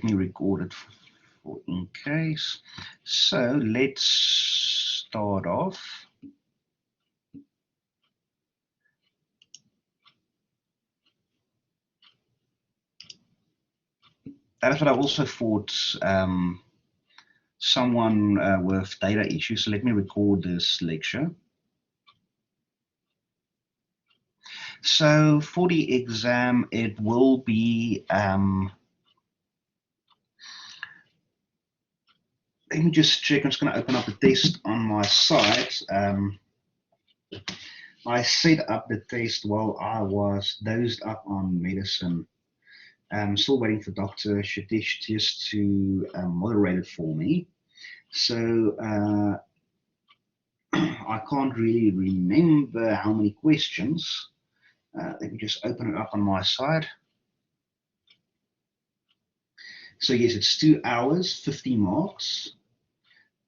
let me record it for in case. So let's start off. That is what I also thought. Someone with data issues. So let me record this lecture. So for the exam, it will be, let me just check. I'm just going to open up the test on my side. I set up the test while I was dozed up on medicine. I'm still waiting for Dr. Shadish just to moderate it for me. So I can't really remember how many questions. Let me just open it up on my side. So yes, it's 2 hours, 50 marks.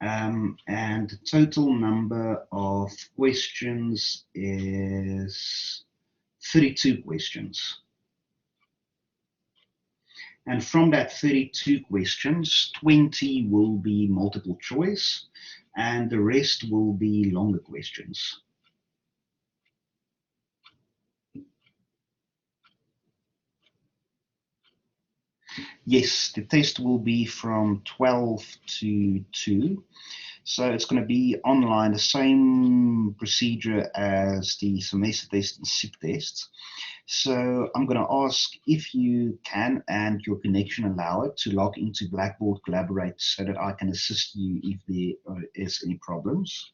And the total number of questions is 32 questions. And from that 32 questions, 20 will be multiple choice, and the rest will be longer questions. Yes, the test will be from 12 to 2. So it's going to be online, the same procedure as the semester test and SIP tests. So I'm going to ask if you can and your connection allow it to log into Blackboard Collaborate so that I can assist you if there is any problems.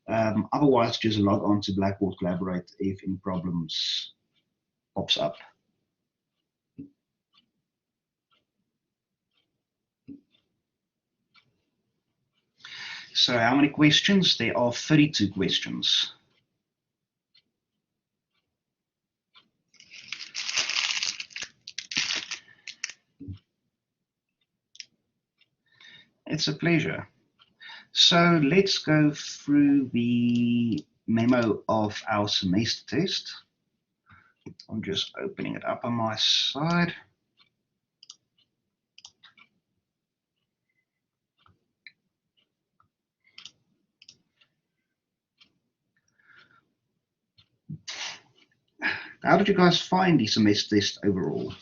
Otherwise, just log on to Blackboard Collaborate if any problems pops up. So how many questions? There are 32 questions. It's a pleasure. So let's go through the memo of our semester test. I'm just opening it up on my side. How did you guys find the semester test overall?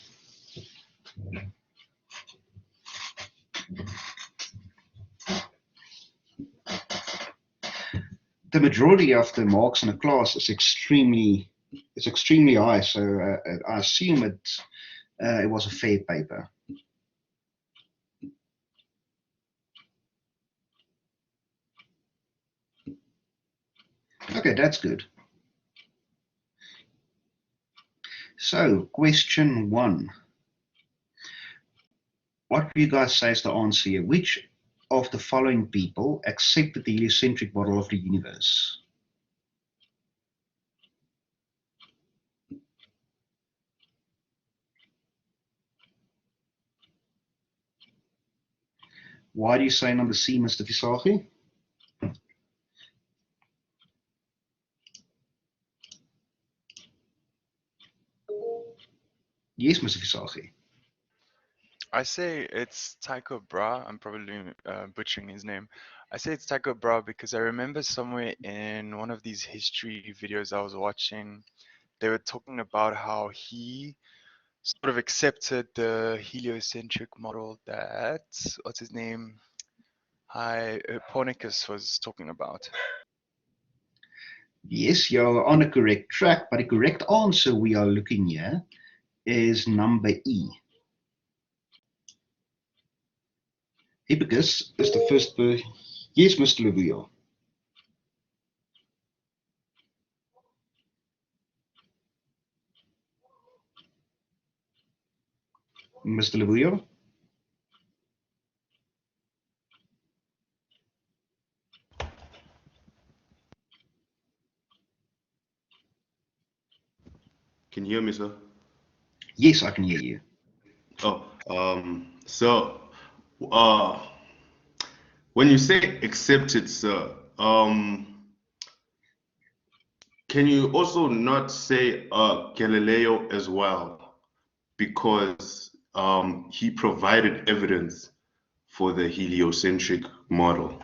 The majority of the marks in the class is extremely high, so I assume it was a fair paper. Okay, that's good. So, question 1. What do you guys say is the answer here? Which of the following people accepted the heliocentric model of the universe? Why do you say number C, Mr. Visagie? Yes, Mr. Visagie. I say it's Tycho Brahe. I'm probably butchering his name. I say it's Tycho Brahe because I remember somewhere in one of these history videos I was watching, they were talking about how he sort of accepted the heliocentric model that, what's his name? Hipparchus was talking about. Yes, you're on a correct track, but the correct answer we are looking here is number E. Hipparchus is the first person. Yes, Mr. Levuyo. Mr. Levuyo? Can you hear me, sir? Yes, I can hear you. Oh, so when you say accepted, sir, can you also not say Galileo as well? Because he provided evidence for the heliocentric model.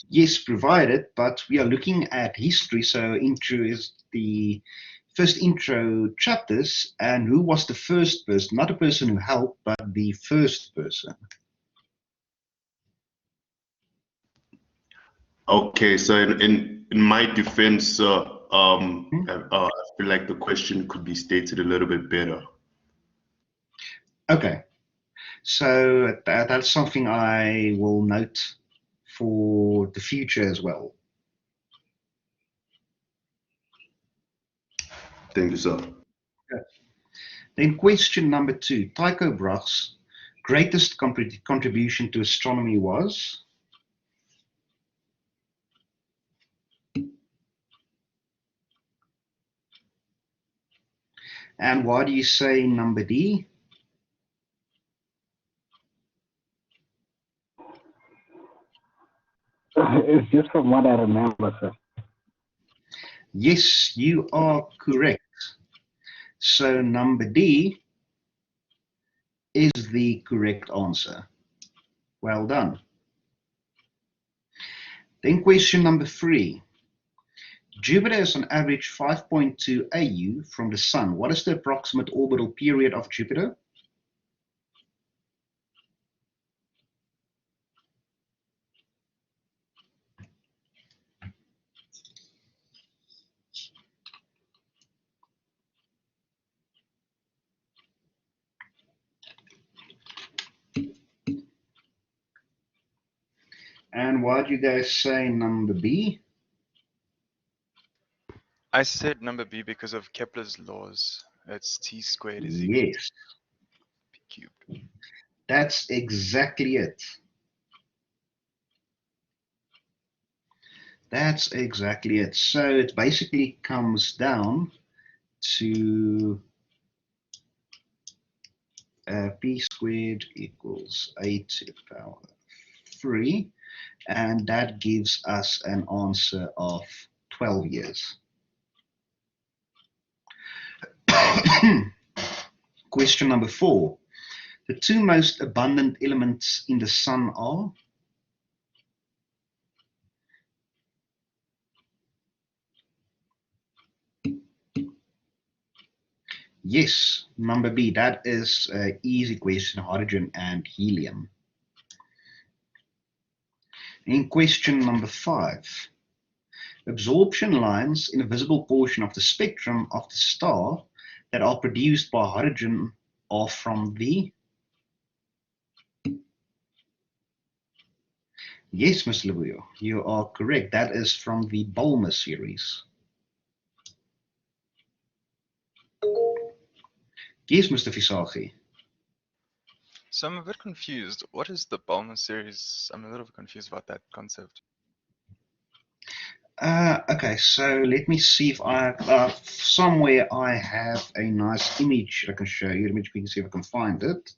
Yes, provided, but we are looking at history, so intro is the first intro chapters, and who was the first person, not the person who helped, but the first person. Okay, so in my defense, I feel like the question could be stated a little bit better. Okay, so that's something I will note for the future as well. Thank you, sir. Okay. Then question number 2, Tycho Brahe's greatest contribution to astronomy was? And why do you say number D? It's just from what I remember, sir. Yes, you are correct. So number D is the correct answer. Well done. Then question number 3. Jupiter is on average 5.2 AU from the Sun. What is the approximate orbital period of Jupiter? And why do you guys say number B? I said number B because of Kepler's laws. It's t squared is equal Yes, to p cubed. that's exactly it. That's exactly it. So it basically comes down to p squared equals a to the power 3, and that gives us an answer of 12 years. Question number 4. The 2 most abundant elements in the Sun are? Yes, number B. That is an easy question, hydrogen and helium. In question number 5. Absorption lines in a visible portion of the spectrum of the star that are produced by hydrogen are from the? Yes, Mr. Lebuyo, you are correct. That is from the Balmer series. Yes, Mr. Visagi. So I'm a bit confused. What is the Balmer series? I'm a little bit confused about that concept. Okay, so let me see if I somewhere I have a nice image I can show you. Let me see if I can find it.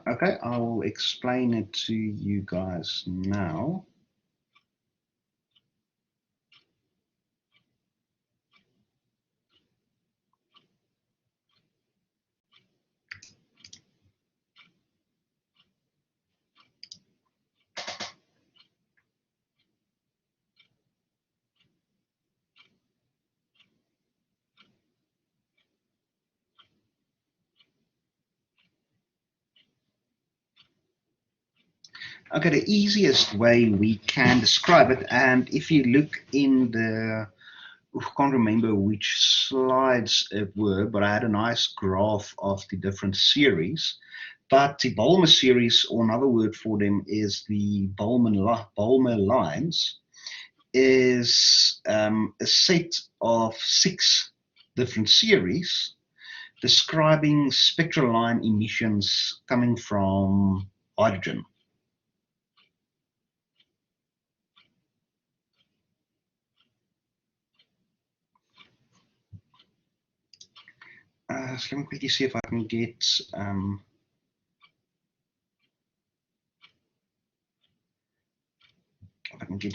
Okay, I will explain it to you guys now. Okay, the easiest way we can describe it, and if you look in the, I can't remember which slides it were, but I had a nice graph of the different series. But the Balmer series, or another word for them is the Balmer lines, is a set of 6 different series describing spectral line emissions coming from hydrogen. So let me quickly see if I can get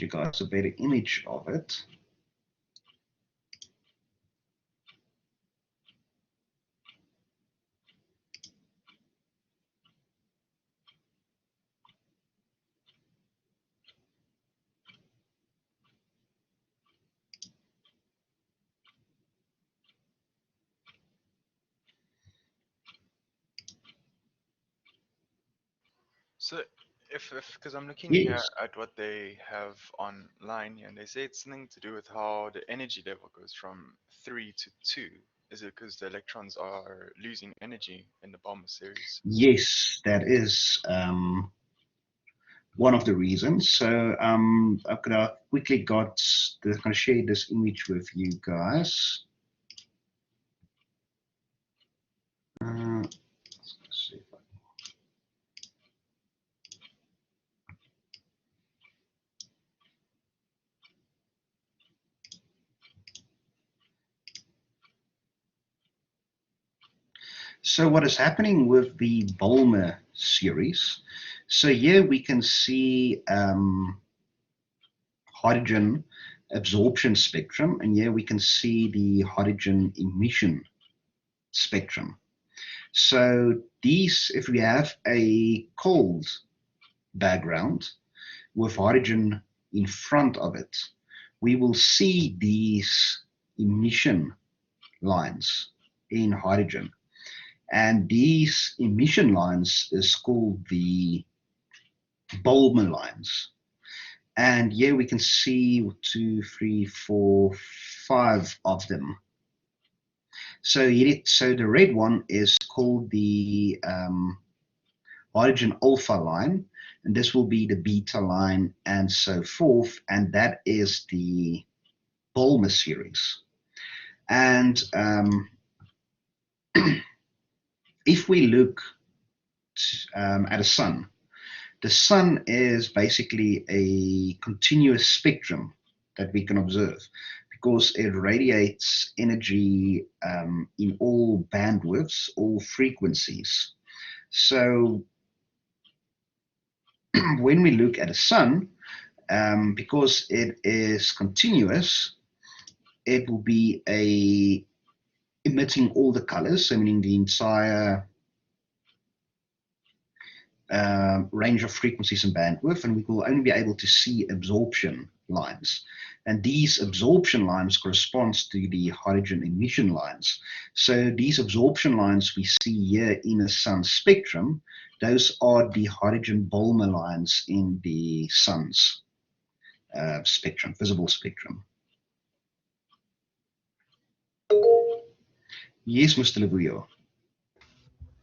you guys a better image of it. So if because I'm looking here Yes. at what they have online here, and they say it's something to do with how the energy level goes from 3 to 2. Is it because the electrons are losing energy in the Balmer series? Yes, that is one of the reasons. So I've quickly going to share this image with you guys. Let's see if I So what is happening with the Balmer series? So here we can see hydrogen absorption spectrum, and here we can see the hydrogen emission spectrum. So these, if we have a cold background with hydrogen in front of it, we will see these emission lines in hydrogen. And these emission lines is called the Balmer lines. And here we can see 2, 3, 4, 5 of them. So the red one is called the hydrogen alpha line, and this will be the beta line and so forth, and that is the Balmer series. And if we look at a sun, the sun is basically a continuous spectrum that we can observe because it radiates energy in all bandwidths, all frequencies. So when we look at a sun, because it is continuous, it will be emitting all the colors, so meaning the entire range of frequencies and bandwidth, and we will only be able to see absorption lines. And these absorption lines corresponds to the hydrogen emission lines. So these absorption lines we see here in a sun spectrum, those are the hydrogen Balmer lines in the sun's spectrum, visible spectrum. Yes, Mr. Levuyo.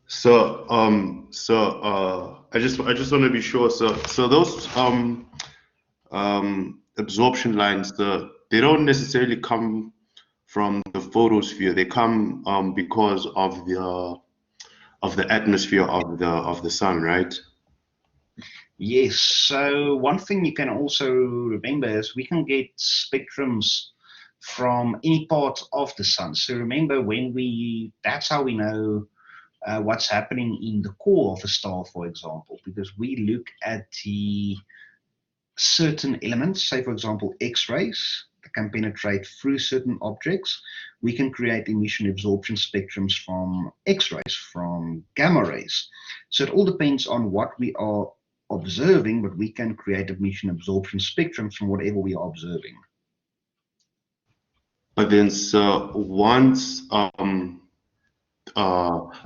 So I just want to be sure. So those absorption lines, they don't necessarily come from the photosphere. They come because of the atmosphere of the sun, right? Yes. So one thing you can also remember is we can get spectrums from any part of the sun. So remember that's how we know what's happening in the core of a star, for example, because we look at the certain elements, say for example X-rays that can penetrate through certain objects. We can create emission absorption spectrums from X-rays, from gamma rays. So it all depends on what we are observing, but we can create emission absorption spectrums from whatever we are observing. But then, so once a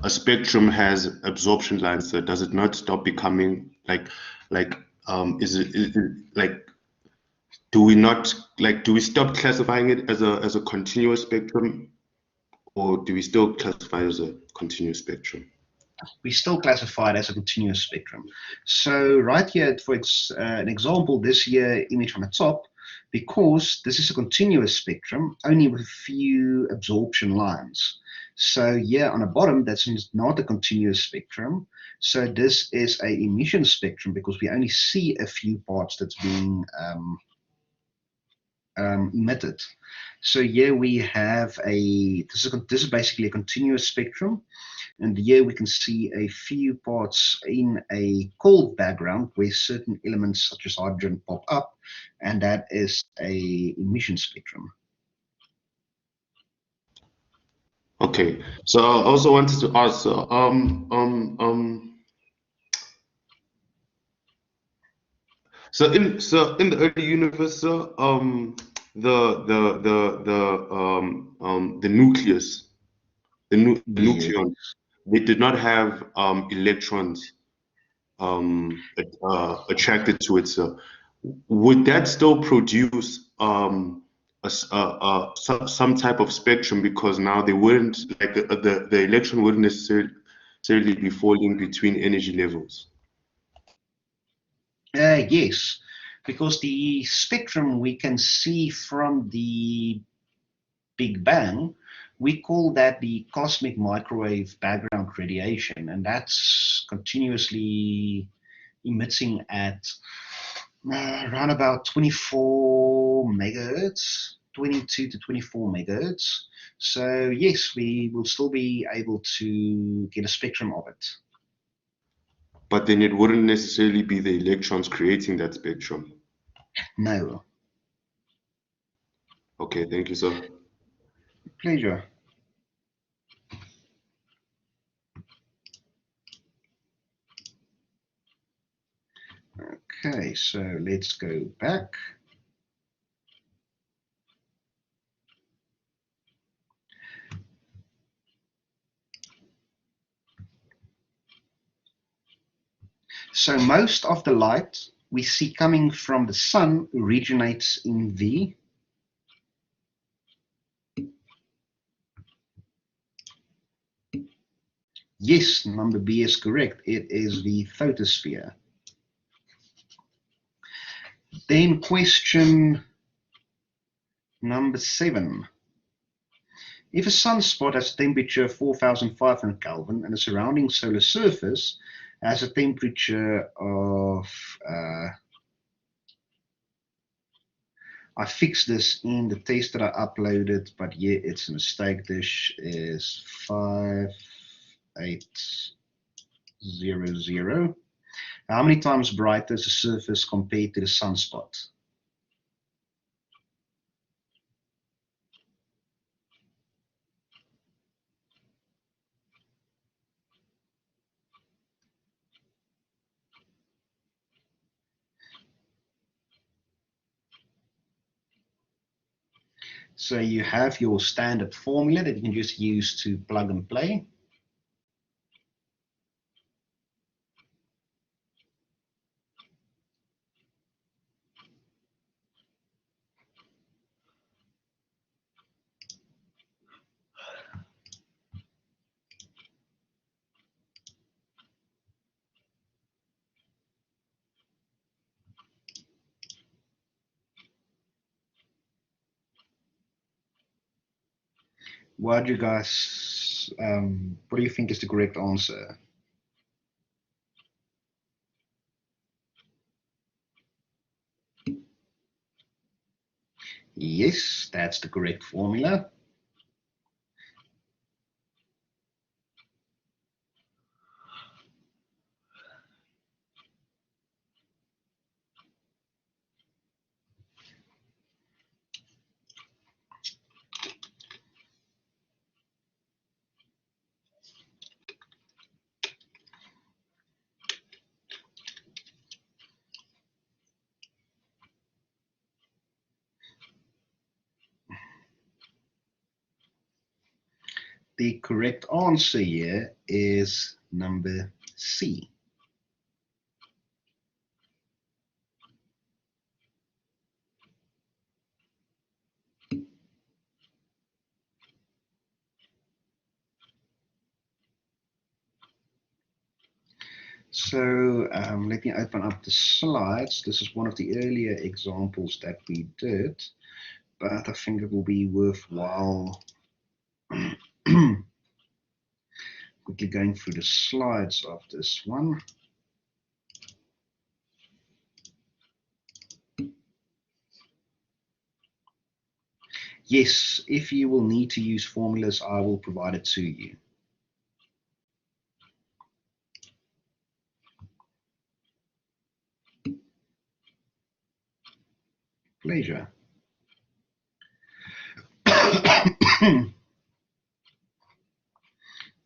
spectrum has absorption lines, so does it not stop becoming is it like, do we stop classifying it as a continuous spectrum, or do we still classify it as a continuous spectrum? We still classify it as a continuous spectrum. So right here, for an example, this here image on the top, because this is a continuous spectrum, only with a few absorption lines. So yeah, on the bottom, that's not a continuous spectrum. So this is a emission spectrum because we only see a few parts that's being emitted. So here we have this is basically a continuous spectrum. And here we can see a few parts in a cold background where certain elements such as hydrogen pop up, and that is a emission spectrum. Okay, so I also wanted to ask, so in the early universe, the nucleus, the Yeah. nucleon, they did not have electrons attracted to it. So would that still produce some type of spectrum, because now they wouldn't, like the electron wouldn't necessarily be falling between energy levels? Yes, because the spectrum we can see from the Big Bang, we call that the cosmic microwave background radiation, and that's continuously emitting at around about 24 megahertz, 22 to 24 megahertz. So yes, we will still be able to get a spectrum of it. But then it wouldn't necessarily be the electrons creating that spectrum. No. Okay, thank you, sir. Pleasure. Okay, so let's go back. So most of the light we see coming from the sun originates in the Yes, number B is correct. It is the photosphere. Then question number 7. If a sunspot has a temperature of 4,500 Kelvin and the surrounding solar surface has a temperature of, I fixed this in the test that I uploaded, but yeah, it's a mistake. This is 5800. How many times brighter is the surface compared to the sunspot? So you have your standard formula that you can just use to plug and play. What do you guys, what do you think is the correct answer? Yes, that's the correct formula. The correct answer here is number C. So let me open up the slides. This is one of the earlier examples that we did, but I think it will be worthwhile quickly going through the slides of this one. Yes, if you will need to use formulas, I will provide it to you. Pleasure. Let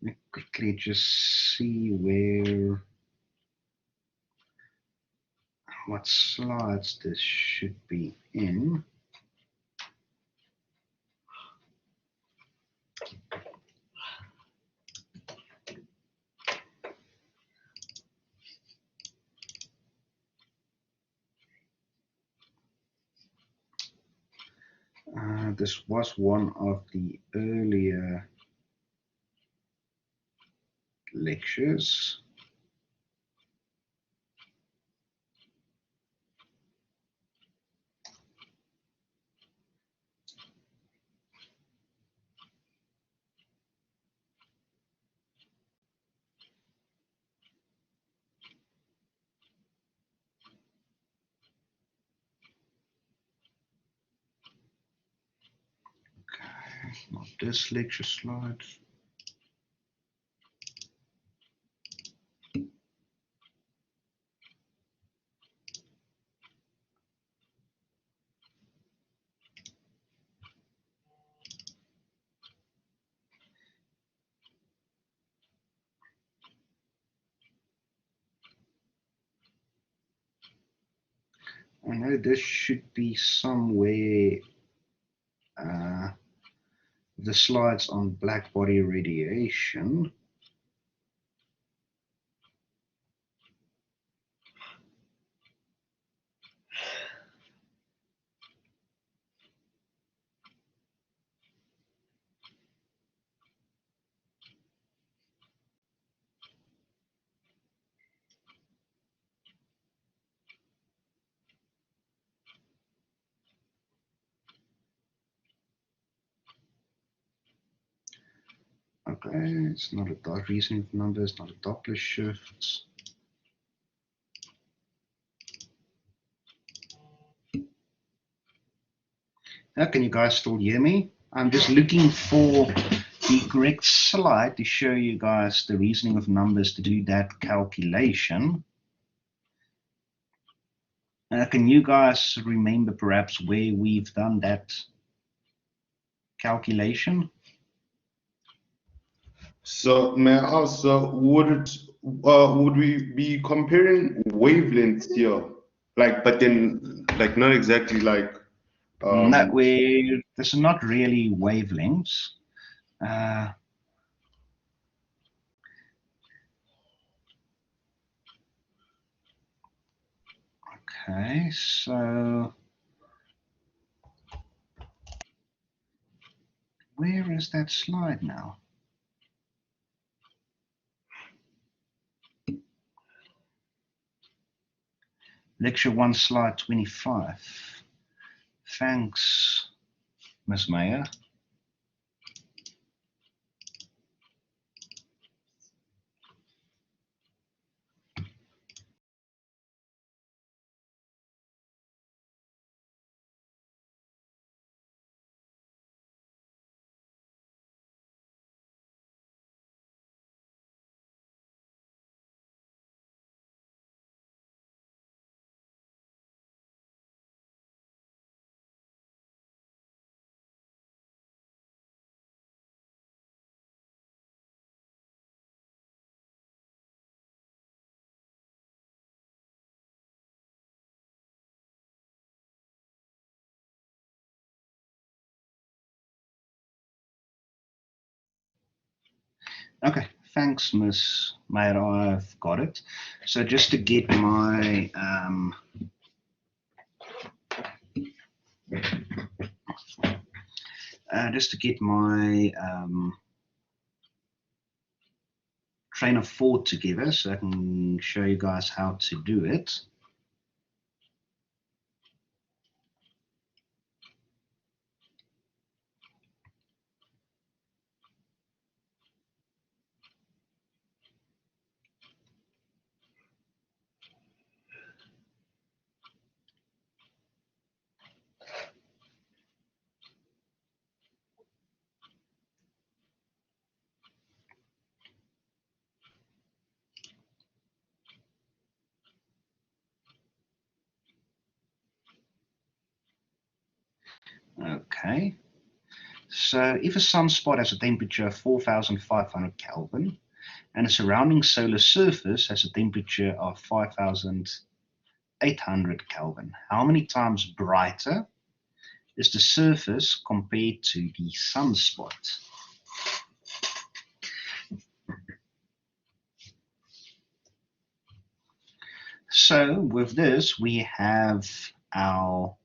me quickly just see what slides this should be in. This was one of the earlier lectures. Okay, not this lecture slide. I know this should be somewhere the slides on black body radiation. Okay, it's not a dot reasoning number, it's not a Doppler shift. Now, can you guys still hear me? I'm just looking for the correct slide to show you guys the reasoning of numbers to do that calculation. Can you guys remember perhaps where we've done that calculation? So may I ask, so would we be comparing wavelengths here? Like, but then like not exactly like No, this is not really wavelengths. Okay, so where is that slide now? Lecture 1, slide 25. Thanks, Ms. Meyer. Okay, thanks, Ms. Meyer. I've got it. So just to get my train of thought together, so I can show you guys how to do it. Okay. So if a sunspot has a temperature of 4,500 Kelvin and a surrounding solar surface has a temperature of 5,800 Kelvin, how many times brighter is the surface compared to the sunspot? So with this, we have our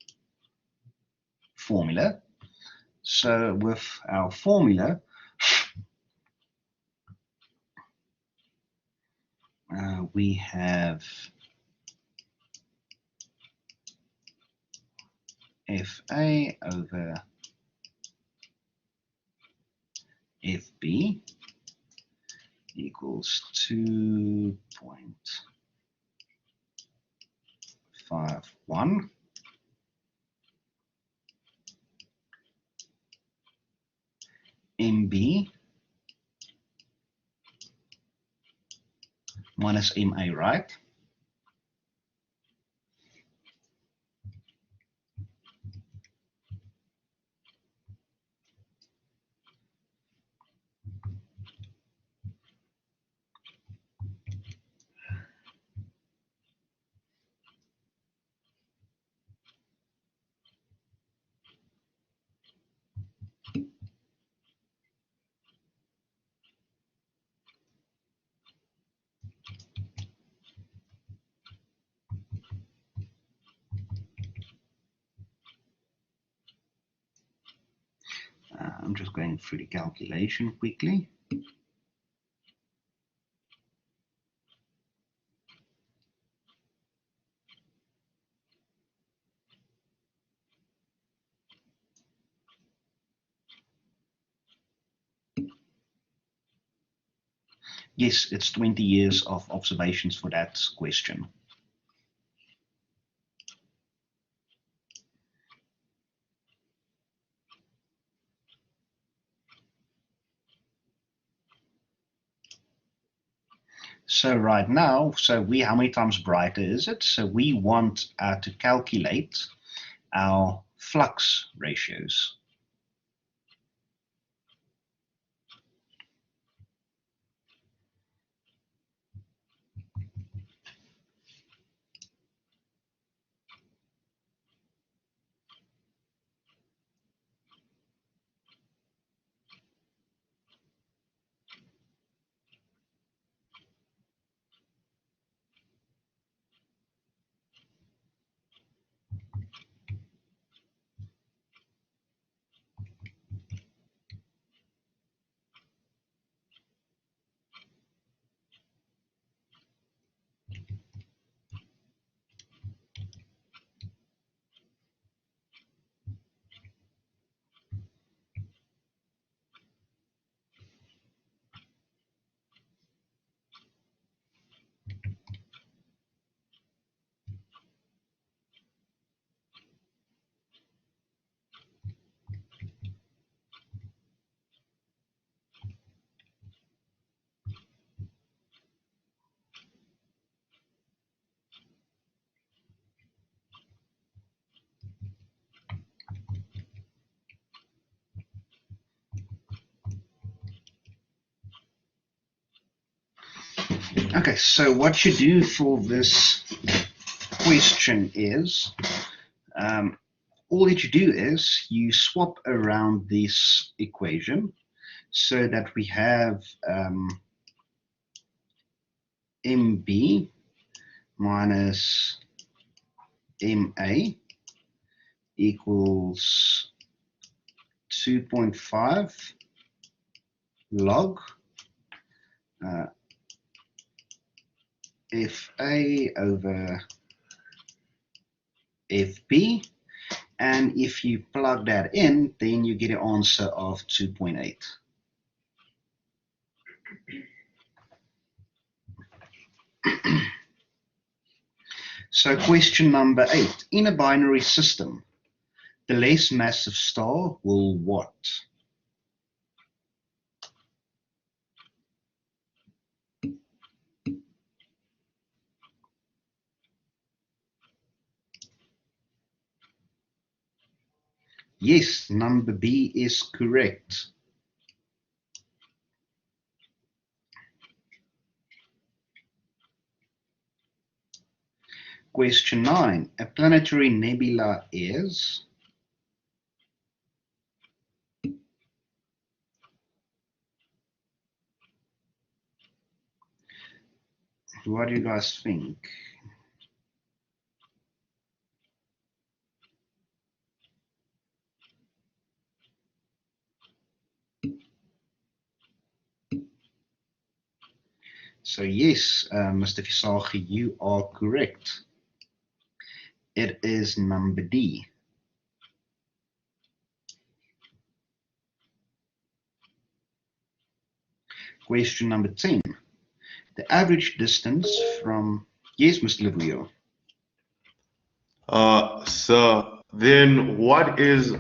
formula. So with our formula, we have FA over FB equals 2.51 MB minus MA, right? I'm just going through the calculation quickly. Yes, it's 20 years of observations for that question. So right now, how many times brighter is it? So we want to calculate our flux ratios. Okay, so what you do for this question is, all that you do is you swap around this equation so that we have MB minus MA equals 2.5 log FA over FB, and if you plug that in, then you get an answer of 2.8. So question number 8. In a binary system, the less massive star will what? Yes, number B is correct. Question 9. A planetary nebula is... What do you guys think? So yes, Mr. Visagi, you are correct. It is number D. Question number 10. The average distance from... Yes, Mr. Lavuyo. So then what is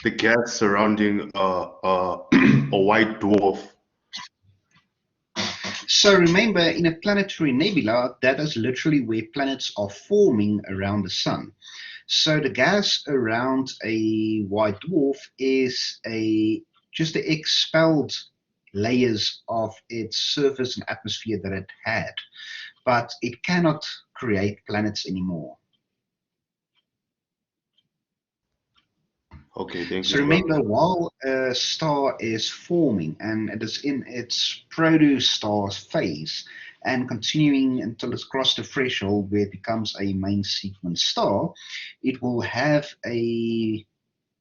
the gas surrounding a white dwarf? So remember, in a planetary nebula, that is literally where planets are forming around the sun. So the gas around a white dwarf is just the expelled layers of its surface and atmosphere that it had, but it cannot create planets anymore. Okay, thank So you. remember, while a star is forming and it is in its protostar phase and continuing until it's crossed the threshold where it becomes a main sequence star, it will have a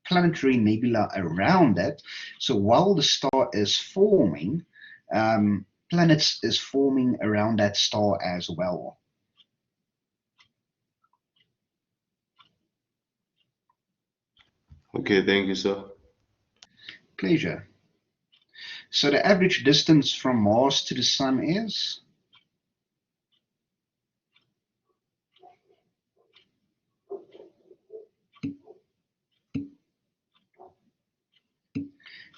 planetary nebula around it. So while the star is forming, planets is forming around that star as well. Okay, thank you, sir. Pleasure. So the average distance from Mars to the Sun is?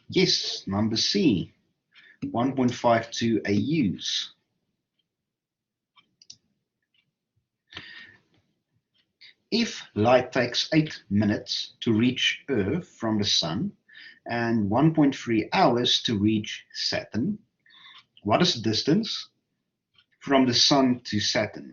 Yes, number C, 1.52 AUs. If light takes 8 minutes to reach Earth from the Sun and 1.3 hours to reach Saturn, what is the distance from the Sun to Saturn?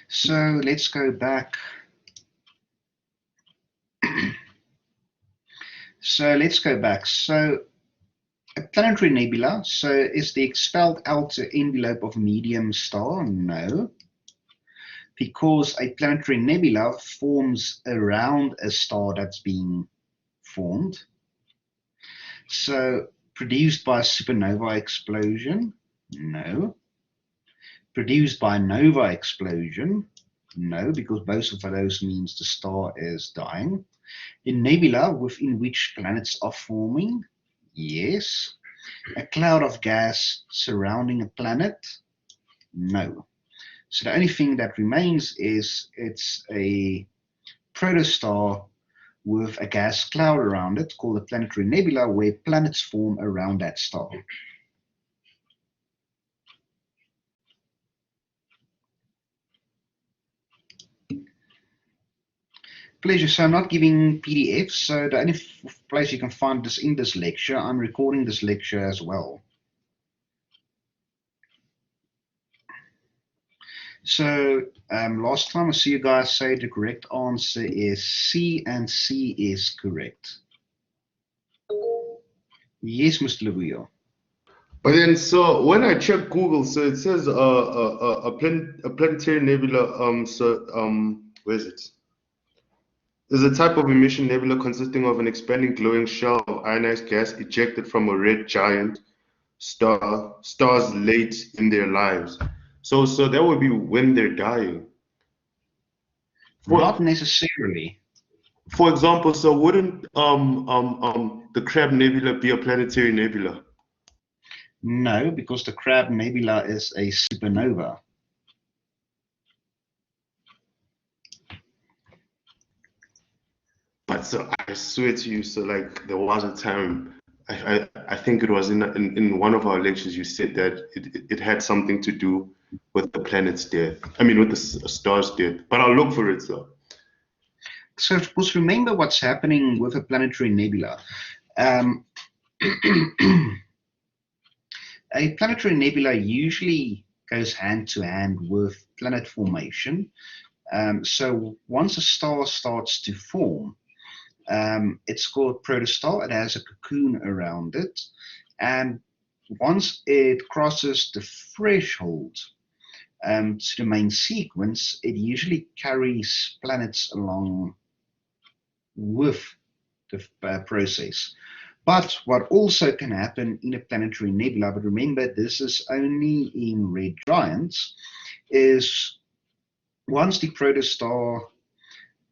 So let's go back. So a planetary nebula, so is the expelled outer envelope of a medium star? No, because a planetary nebula forms around a star that's being formed. So produced by a supernova explosion? No. Produced by a nova explosion? No, because both of those means the star is dying. A nebula within which planets are forming? Yes. A cloud of gas surrounding a planet? No. So the only thing that remains is it's a protostar with a gas cloud around it called a planetary nebula where planets form around that star. Pleasure. So I'm not giving PDFs, so the only place you can find this in this lecture, I'm recording this lecture as well. So last time I see you guys say the correct answer is C, and C is correct. Yes, Mr. Lavuyo. But then, so when I check Google, so it says a planetary nebula. Where is it? Is a type of emission nebula consisting of an expanding glowing shell of ionized gas ejected from a red giant stars late in their lives. So that would be when they're dying. Not necessarily. For example, so wouldn't the Crab Nebula be a planetary nebula? No, because the Crab Nebula is a supernova. But but so I swear to you, so like there was a time, I think it was in one of our lectures, you said that it had something to do with the planet's death. I mean, with the star's death. But I'll look for it, so. So, of course, remember what's happening with a planetary nebula. Um, a planetary nebula usually goes hand to hand with planet formation. So once a star starts to form, it's called protostar. It has a cocoon around it. And once it crosses the threshold to the main sequence, it usually carries planets along with the process. But what also can happen in a planetary nebula, but remember this is only in red giants, is once the protostar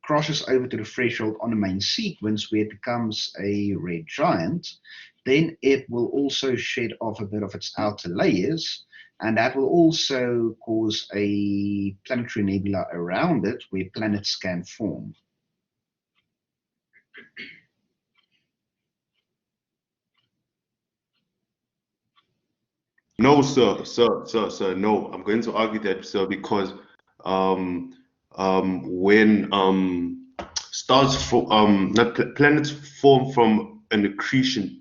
crosses over to the threshold on the main sequence where it becomes a red giant, then it will also shed off a bit of its outer layers, and that will also cause a planetary nebula around it where planets can form. No, sir, no. I'm going to argue that, sir, because when planets form from an accretion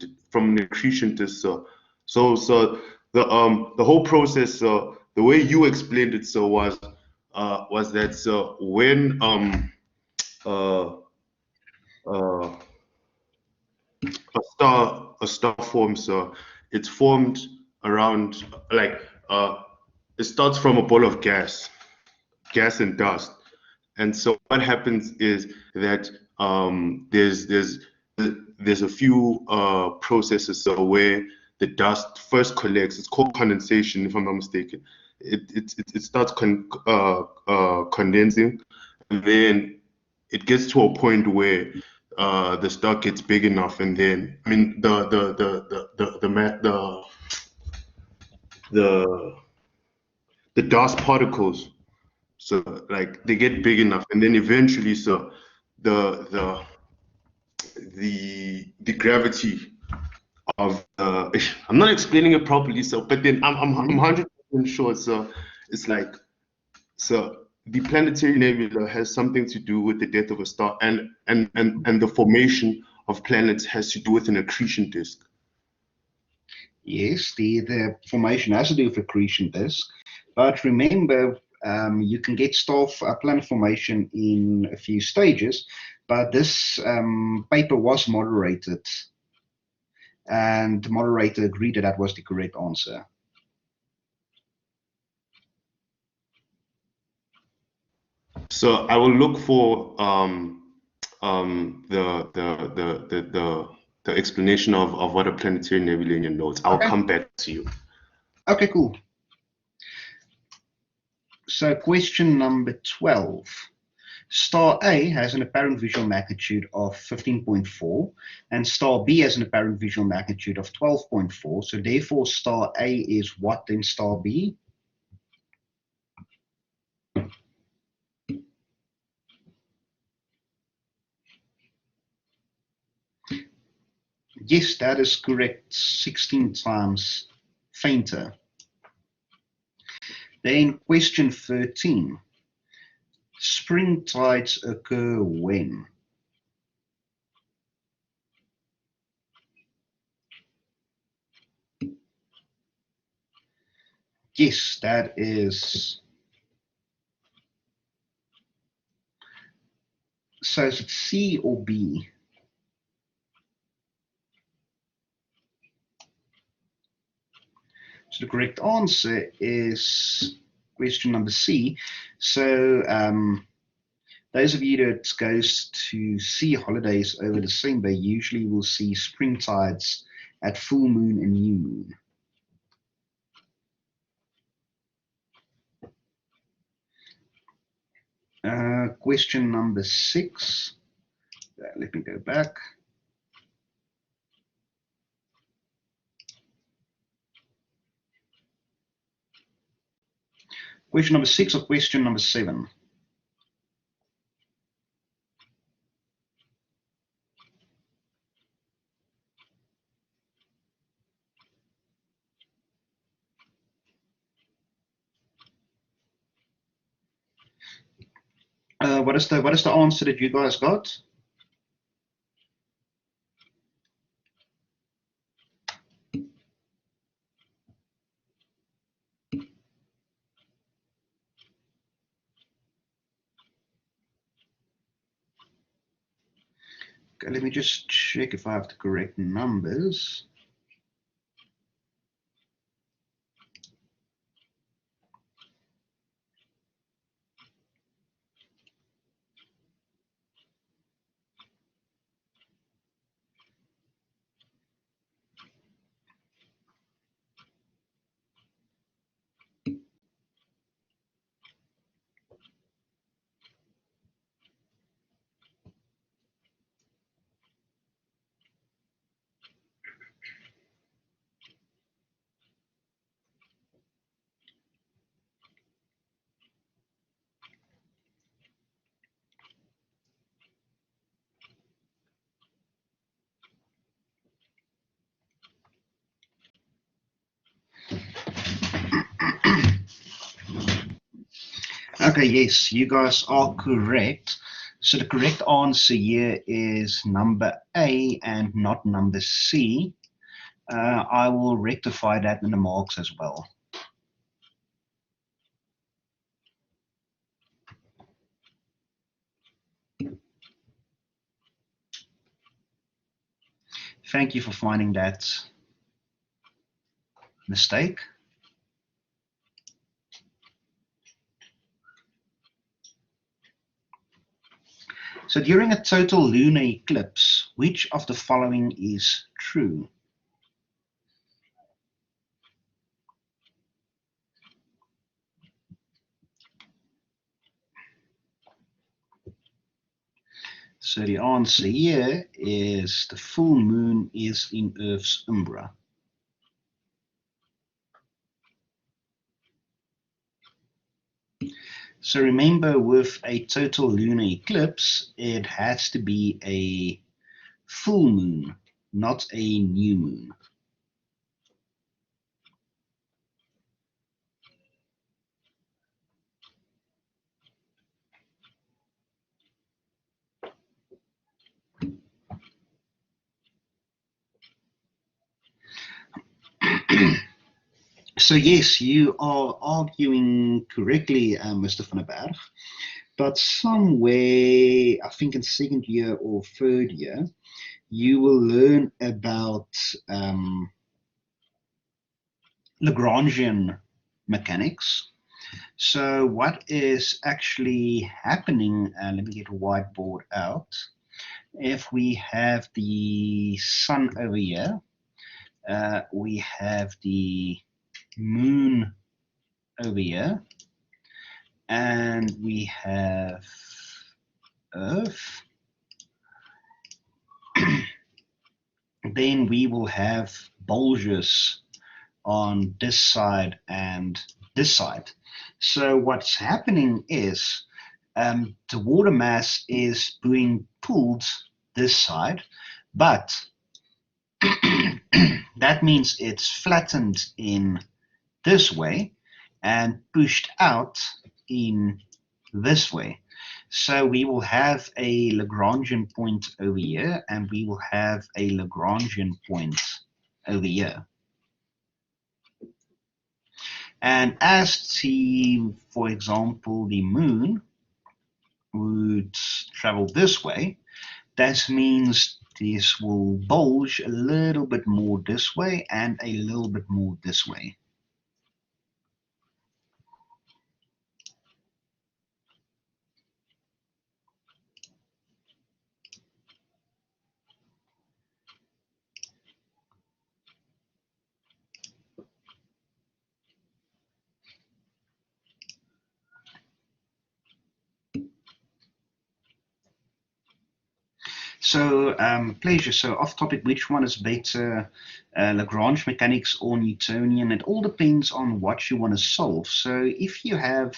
disk, sir. So the whole process, the way you explained it, sir, was that, sir, when uh, uh, a star forms, it's formed around like it starts from a ball of gas and dust, and so what happens is that there's a few processes where the dust first collects. It's called condensation, if I'm not mistaken. It starts condensing, and then it gets to a point where the star gets big enough, and then I mean the dust particles, so like they get big enough, and then eventually, so the the gravity of I'm not explaining it properly, so but then I'm 100% sure, so it's like, so the planetary nebula has something to do with the death of a star, and the formation of planets has to do with an accretion disk. Yes, the formation has to do with accretion disk, but remember, you can get planet formation in a few stages, but this paper was moderated, and the moderator agreed that that was the correct answer. So I will look for the explanation of what a planetary nebula in your notes. I'll come back to you. Okay, cool. So question number 12. Star A has an apparent visual magnitude of 15.4 and star B has an apparent visual magnitude of 12.4. So therefore star A is what then star B? Yes, that is correct. 16 times fainter. Then question 13. Spring tides occur when? Yes, that is. So is it C or B? So the correct answer is question number C. So those of you that goes to see holidays over December usually will see spring tides at full moon and new moon. Question number 6. Let me go back. Question number 6 or question number 7? What is the answer that you guys got? Okay, let me just check if I have the correct numbers. Okay, yes, you guys are correct. So the correct answer here is number A and not number C. I will rectify that in the marks as well. Thank you for finding that mistake. So during a total lunar eclipse, which of the following is true? So the answer here is the full moon is in Earth's umbra. So remember, with a total lunar eclipse, it has to be a full moon, not a new moon. So yes, you are arguing correctly, Mr. van der Berg, but somewhere, I think in second year or third year, you will learn about Lagrangian mechanics. So what is actually happening, let me get a whiteboard out. If we have the sun over here, we have the moon over here, and we have Earth. Then we will have bulges on this side and this side. So what's happening is the water mass is being pulled this side, but that means it's flattened in this way and pushed out in this way. So we will have a Lagrangian point over here, and we will have a Lagrangian point over here. And as for example, the moon would travel this way, that means this will bulge a little bit more this way and a little bit more this way. So, pleasure. So, off topic, which one is better, Lagrange mechanics or Newtonian? It all depends on what you want to solve. So, if you have,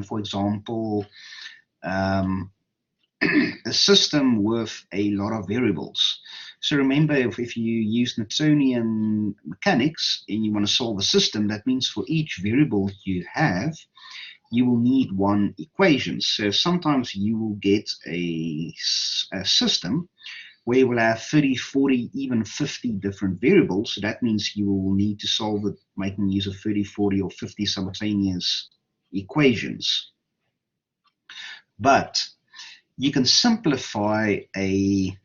for example, a system with a lot of variables. So, remember, if you use Newtonian mechanics and you want to solve a system, that means for each variable you have, you will need one equation. So sometimes you will get a system where you will have 30, 40, even 50 different variables. So that means you will need to solve it making use of 30, 40, or 50 simultaneous equations. But you can simplify a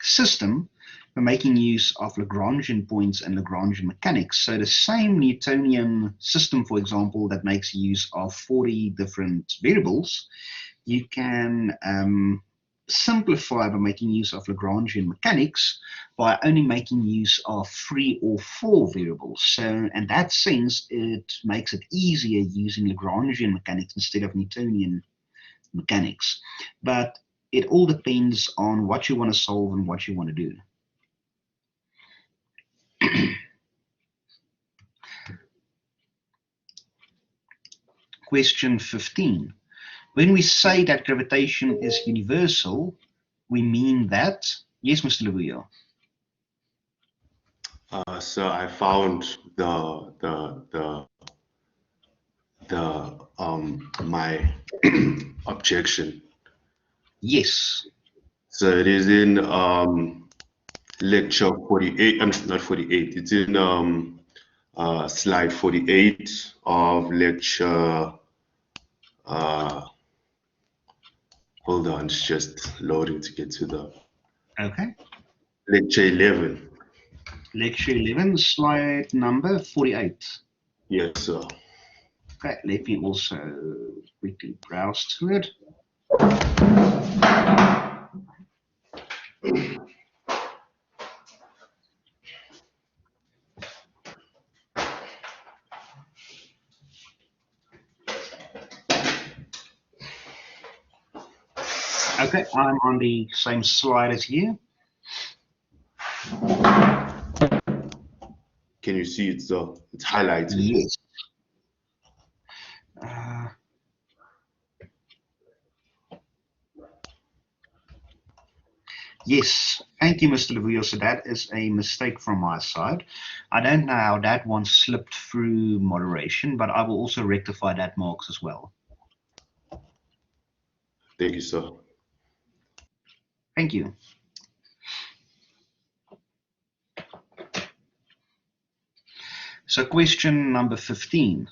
system by making use of Lagrangian points and Lagrangian mechanics. So the same Newtonian system, for example, that makes use of 40 different variables, you can simplify by making use of Lagrangian mechanics by only making use of 3 or 4 variables. So in that sense, it makes it easier using Lagrangian mechanics instead of Newtonian mechanics. But it all depends on what you want to solve and what you want to do. Question 15. When we say that gravitation is universal, we mean that? Yes, Mr. Levuyo. So I found my objection. Yes. So it is in lecture 48. Not 48. It's in slide 48 of lecture. Hold on, it's just loading to get to the Okay. lecture 11. Lecture 11, slide number 48. Yes, sir. Okay, let me also quickly browse to it. Okay, I'm on the same slide as you. Can you see it's highlighted? Yes. Yes, thank you, Mr. Levuyo. So that is a mistake from my side. I don't know how that one slipped through moderation, but I will also rectify that, Marks, as well. Thank you, sir. Thank you. So question number 15.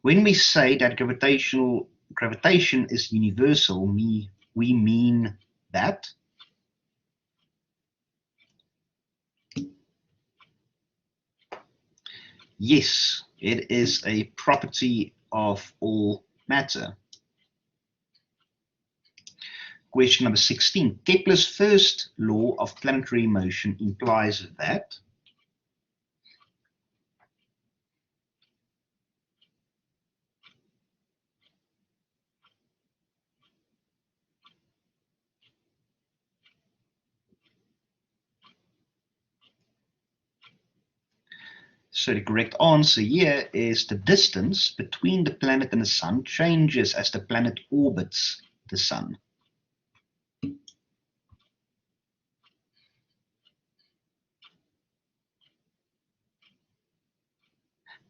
When we say that gravitation is universal, we mean that? Yes, it is a property of all matter. Question number 16. Kepler's first law of planetary motion implies that? So the correct answer here is the distance between the planet and the sun changes as the planet orbits the sun.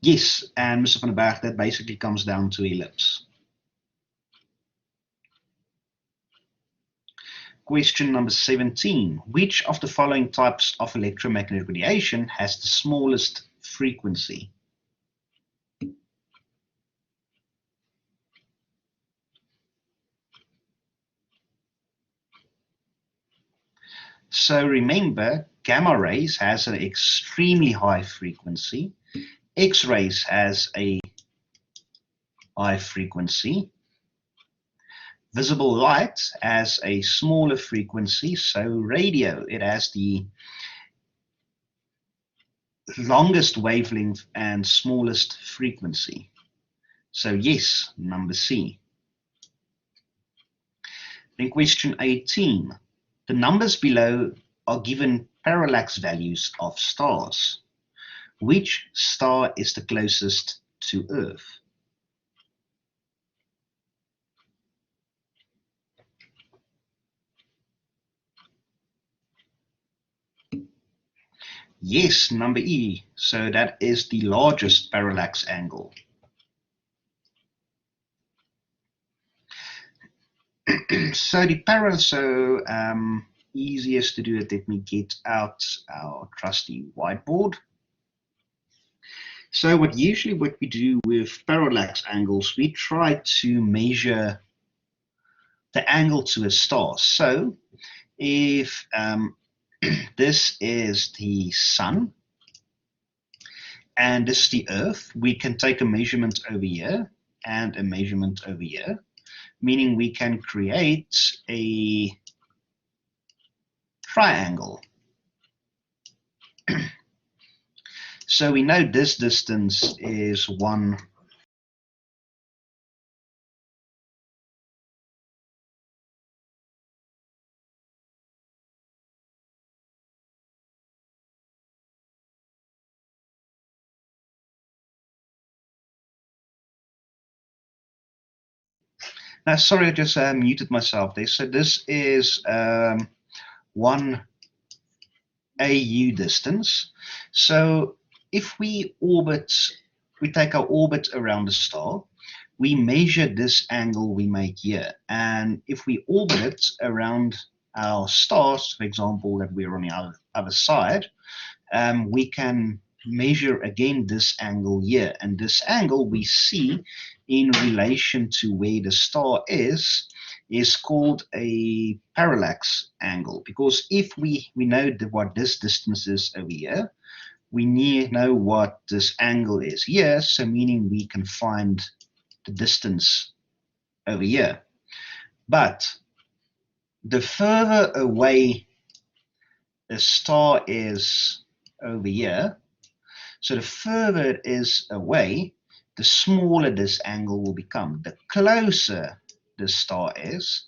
Yes, and Mr. van der Berg, that basically comes down to ellipse. Question number 17. Which of the following types of electromagnetic radiation has the smallest frequency? So remember, gamma rays has an extremely high frequency. X-rays has a high frequency. Visible light has a smaller frequency. So radio, it has the longest wavelength and smallest frequency. So yes, number C. Then question 18. The numbers below are given parallax values of stars. Which star is the closest to Earth? Yes, number E. So that is the largest parallax angle. So easiest to do it, let me get out our trusty whiteboard. So what we do with parallax angles, we try to measure the angle to a star. So if this is the sun and this is the Earth, we can take a measurement over here and a measurement over here, meaning we can create a triangle. So we know this distance is 1. Now, sorry, I just muted myself there. So this is 1 AU distance. So if we take our orbit around the star, we measure this angle we make here. And if we orbit it around our stars, for example, that we're on the other side, we can measure again this angle here. And this angle we see in relation to where the star is called a parallax angle, because if we know what this distance is over here, we know what this angle is here, so meaning we can find the distance over here. But the further away a star is over here, so the further it is away, the smaller this angle will become. The closer the star is,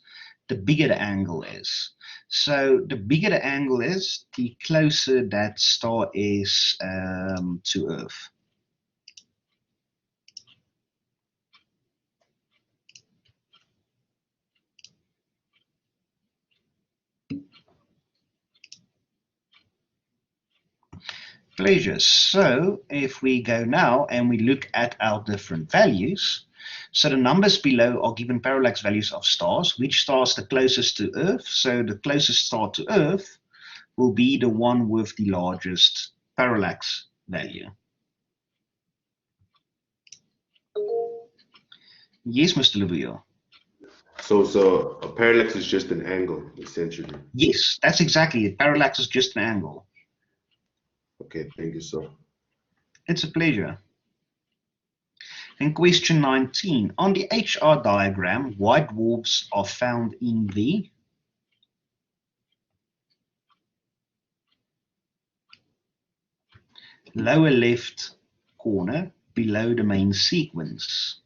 the bigger the angle is. So the bigger the angle is, the closer that star is to Earth. Pleasure. So if we go now and we look at our different values, so the numbers below are given parallax values of stars. Which star is the closest to Earth? So the closest star to Earth will be the one with the largest parallax value. Yes, Mr. Lavuyo. So a parallax is just an angle, essentially. Yes, that's exactly it. Parallax is just an angle. Okay, thank you, sir. It's a pleasure. And question 19. On the HR diagram, white dwarfs are found in the lower left corner below the main sequence.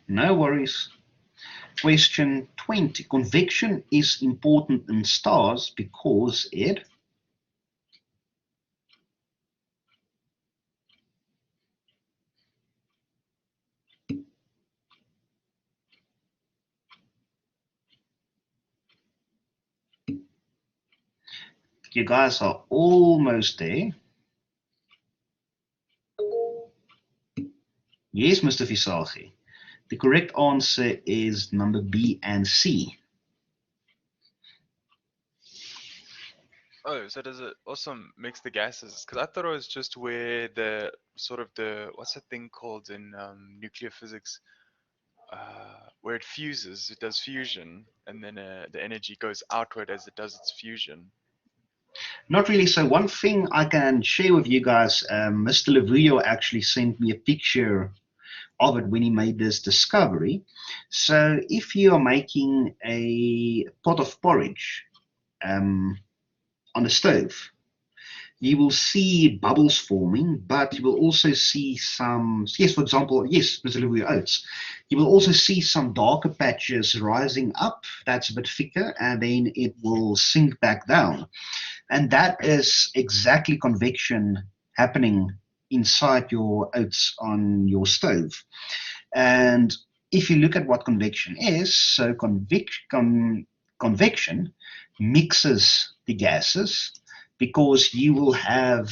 No worries. Question 20. Convection is important in stars because it you guys are almost there. Yes, Mr. Visalgi. The correct answer is number B and C. Oh, so does it also mix the gases? Because I thought it was just where the sort of what's that thing called in nuclear physics? Where it fuses, it does fusion, and then the energy goes outward as it does its fusion. Not really. So one thing I can share with you guys, Mr. Lavuyo actually sent me a picture of it when he made this discovery. So if you are making a pot of porridge on the stove, you will see bubbles forming, but you will also see some, yes, for example, yes, Mr. Lavuyo, oats. You will also see some darker patches rising up, that's a bit thicker, and then it will sink back down. And that is exactly convection happening inside your oats on your stove. And if you look at what convection is, so convection mixes the gases, because you will have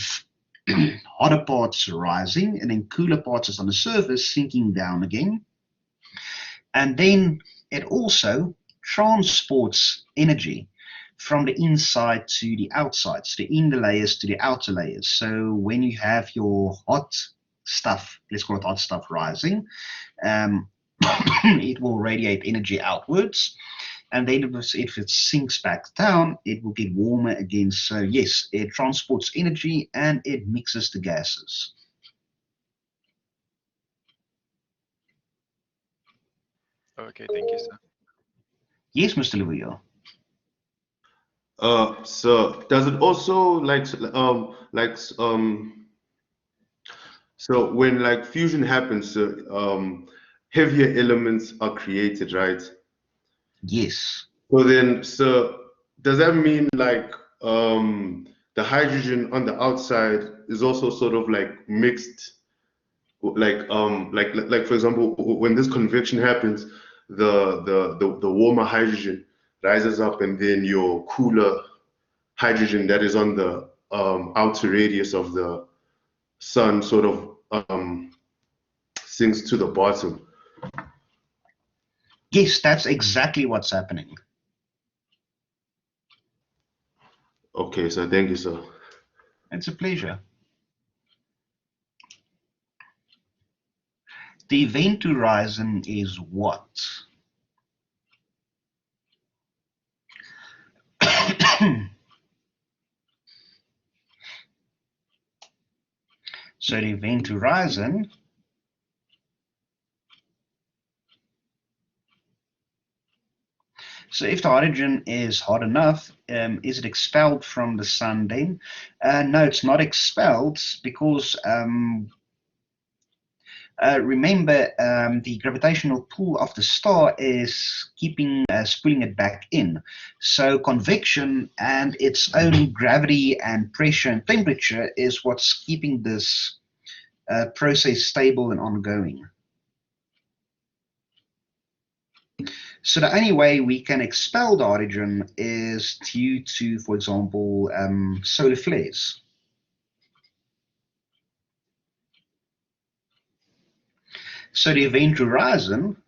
hotter parts rising and then cooler parts on the surface sinking down again. And then it also transports energy from the inside to the outside, so the inner layers to the outer layers. So when you have your hot stuff, let's call it hot stuff, rising, it will radiate energy outwards. And then if it sinks back down, it will get warmer again. So yes, it transports energy and it mixes the gases. Okay, thank you, sir. Yes, Mr. Leville. So does it also so when like fusion happens, heavier elements are created, right? Yes. So does that mean like the hydrogen on the outside is also sort of like mixed, like for example, when this convection happens, the warmer hydrogen rises up, and then your cooler hydrogen that is on the outer radius of the sun sort of sinks to the bottom. Yes, that's exactly what's happening. Okay, so thank you, sir. It's a pleasure. The event horizon is what? So the event horizon so if the hydrogen is hot enough, is it expelled from the sun then? No, it's not expelled because remember, the gravitational pull of the star is keeping pulling it back in. So convection and its own gravity and pressure and temperature is what's keeping this process stable and ongoing. So the only way we can expel the hydrogen is due to, for example, solar flares. So the event horizon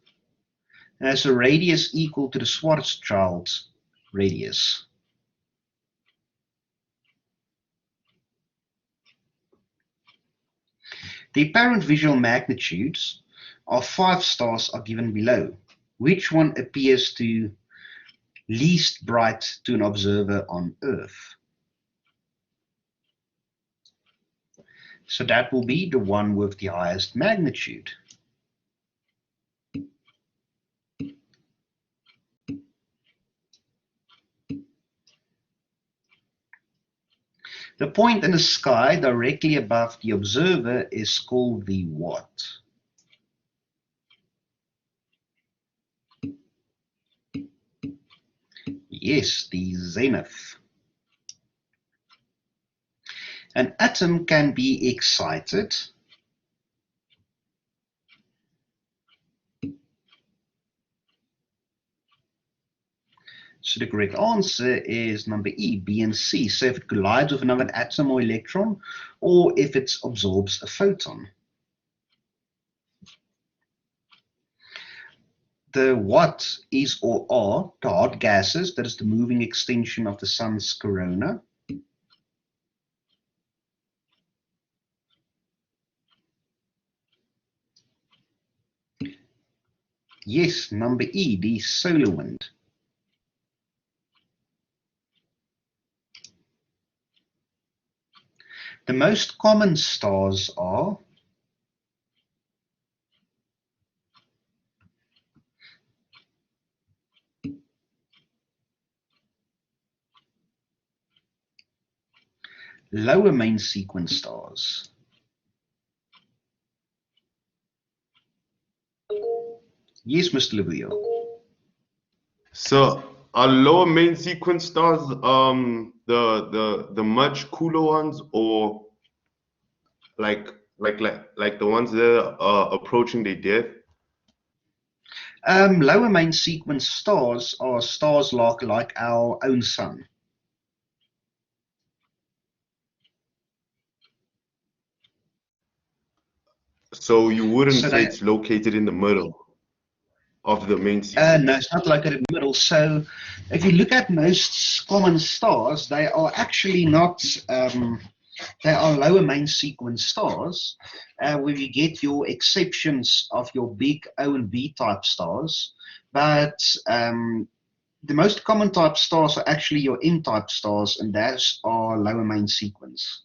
has a radius equal to the Schwarzschild radius. The apparent visual magnitudes of 5 stars are given below. Which one appears to least bright to an observer on Earth? So that will be the one with the highest magnitude. The point in the sky directly above the observer is called the what? Yes, the zenith. An atom can be excited so the correct answer is number E, B and C. So if it collides with another atom or electron, or if it absorbs a photon. The what is or are the hot gases, that is the moving extension of the sun's corona. Yes, number E, the solar wind. The most common stars are lower main sequence stars. Yes, Mr. Leville. So are lower main sequence stars the much cooler ones, or like the ones that are approaching their death? Lower main sequence stars are stars like our own sun. So you wouldn't So say they, it's located in the middle of the main sequence? no, it's not located in the middle. So if you look at most common stars, they are actually not, they are lower main sequence stars, where you get your exceptions of your big O and B type stars. But the most common type stars are actually your N type stars, and those are lower main sequence.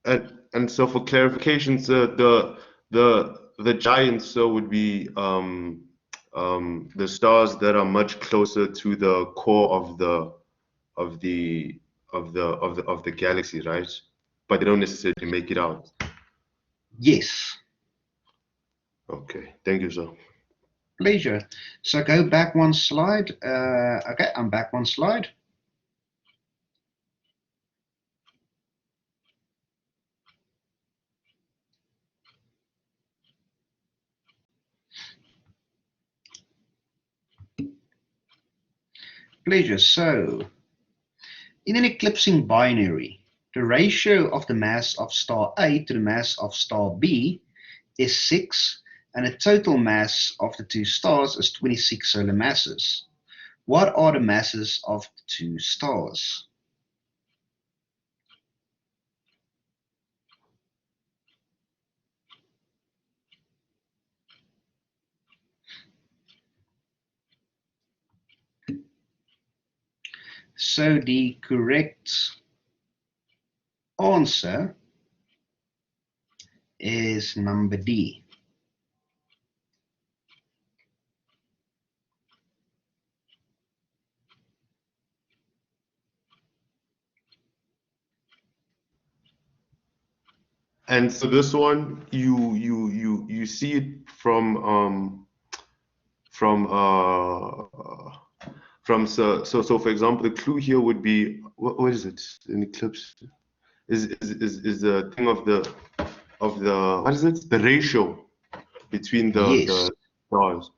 And so for clarification, sir, the giants, so would be the stars that are much closer to the core of of the the galaxy, right? But they don't necessarily make it out. Yes, Okay, thank you, sir. pleasure. So go back one slide. Okay, I'm back one slide. Pleasure. So in an eclipsing binary, the ratio of the mass of star A to the mass of star B is 6, and the total mass of the two stars is 26 solar masses. What are the masses of the two stars? So the correct answer is number D. And so this one, you see it from so for example, the clue here would be what is it? An eclipse is the thing of the what is it? The ratio between Yes. the stars.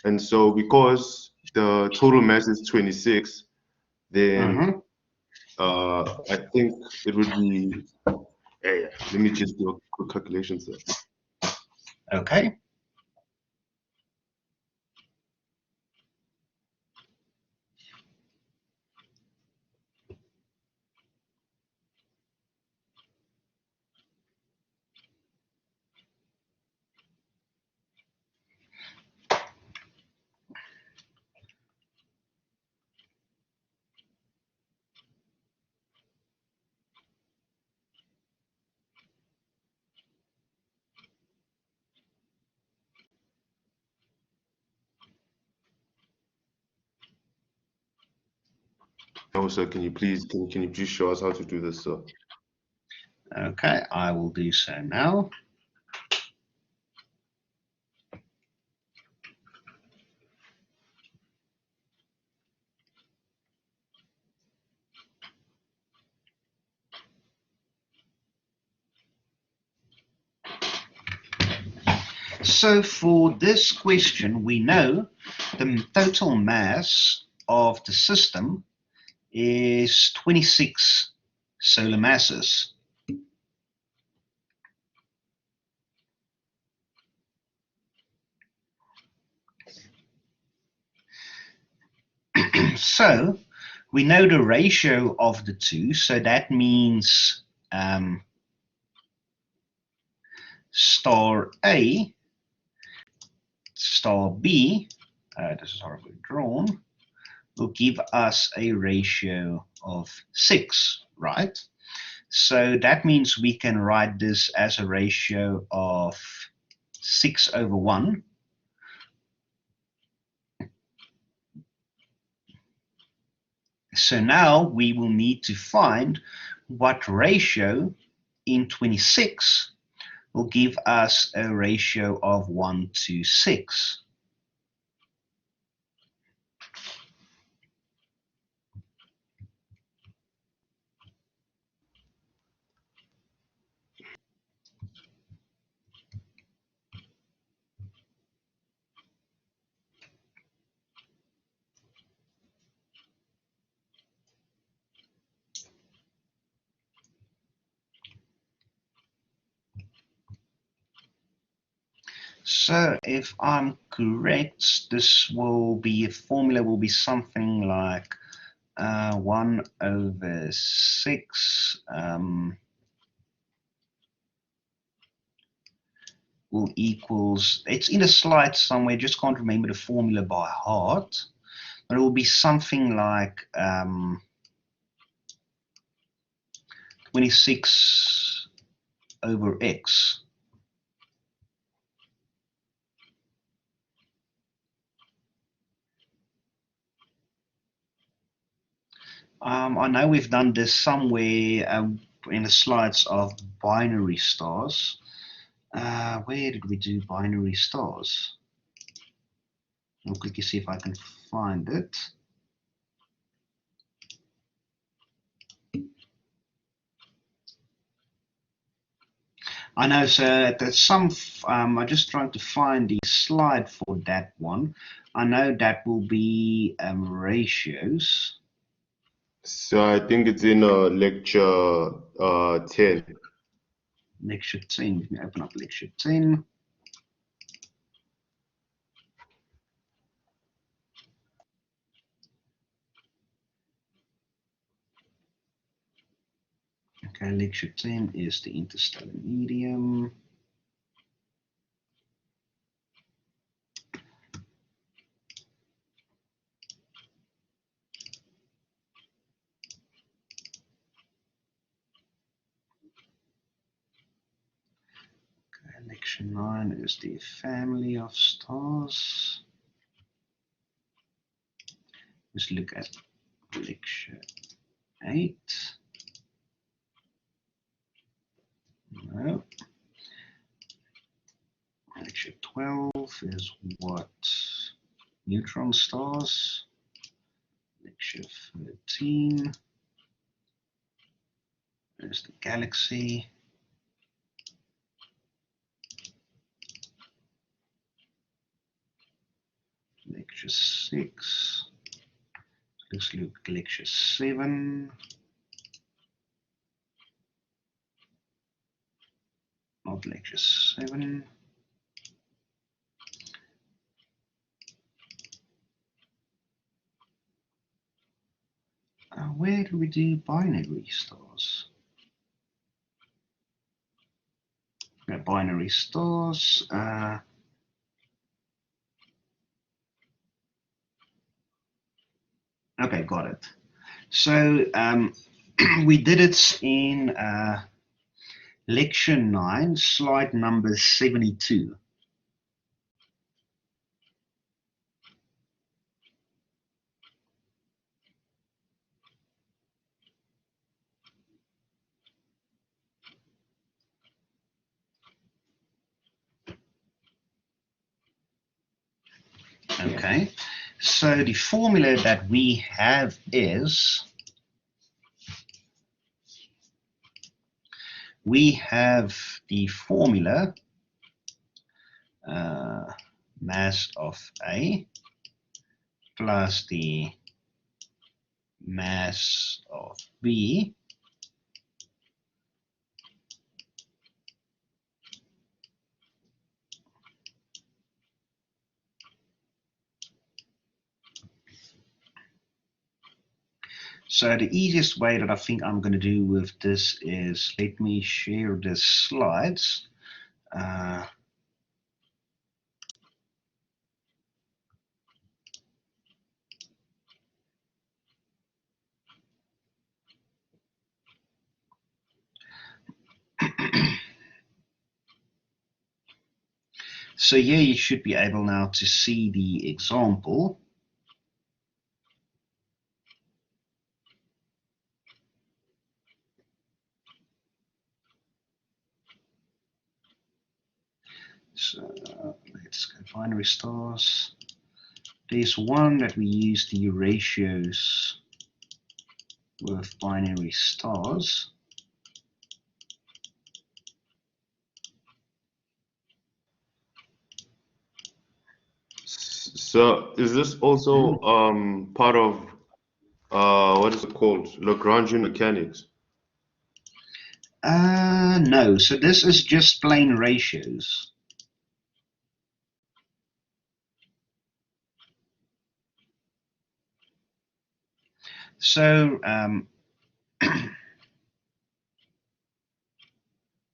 And so because the total mass is 26, then I think it would be let me just do a quick calculation, sir. Okay. No, sir, can you please show us how to do this, sir? Okay, I will do so now. So for this question, we know the total mass of the system is 26 solar masses. So we know the ratio of the two, so that means star A, star B, this is horribly drawn, will give us a ratio of 6, right? So that means we can write this as a ratio of 6/1. So now we will need to find what ratio in 26 will give us a ratio of 1 to 6. So if I'm correct, this will be, a formula will be something like 1/6 will equals, it's in a slide somewhere, just can't remember the formula by heart, but it will be something like 26/x. I know we've done this somewhere in the slides of binary stars. Where did we do binary stars? I'll quickly see if I can find it. I know, so there's some, I'm just trying to find the slide for that one. I know that will be ratios. So I think it's in lecture 10. Lecture 10, let me open up lecture 10. Okay, lecture 10 is the interstellar medium. Okay, lecture 9 is the family of stars. Let's look at lecture 8. No. Lecture 12 is what? Neutron stars. Lecture 13 is the galaxy. Lecture 6. Let's look at lecture 7. Not lecture 7. Where do we do binary stars? Binary stars. Okay, got it. So we did it in lecture 9, slide number 72. Okay, so the formula that we have is, we have the formula mass of A plus the mass of B So the easiest way that I think I'm going to do with this is, let me share the slides. So here you should be able now to see the example. So let's go binary stars. There's one that we use the ratios with binary stars. So is this also part of what is it called? Lagrangian mechanics? No, so this is just plain ratios. So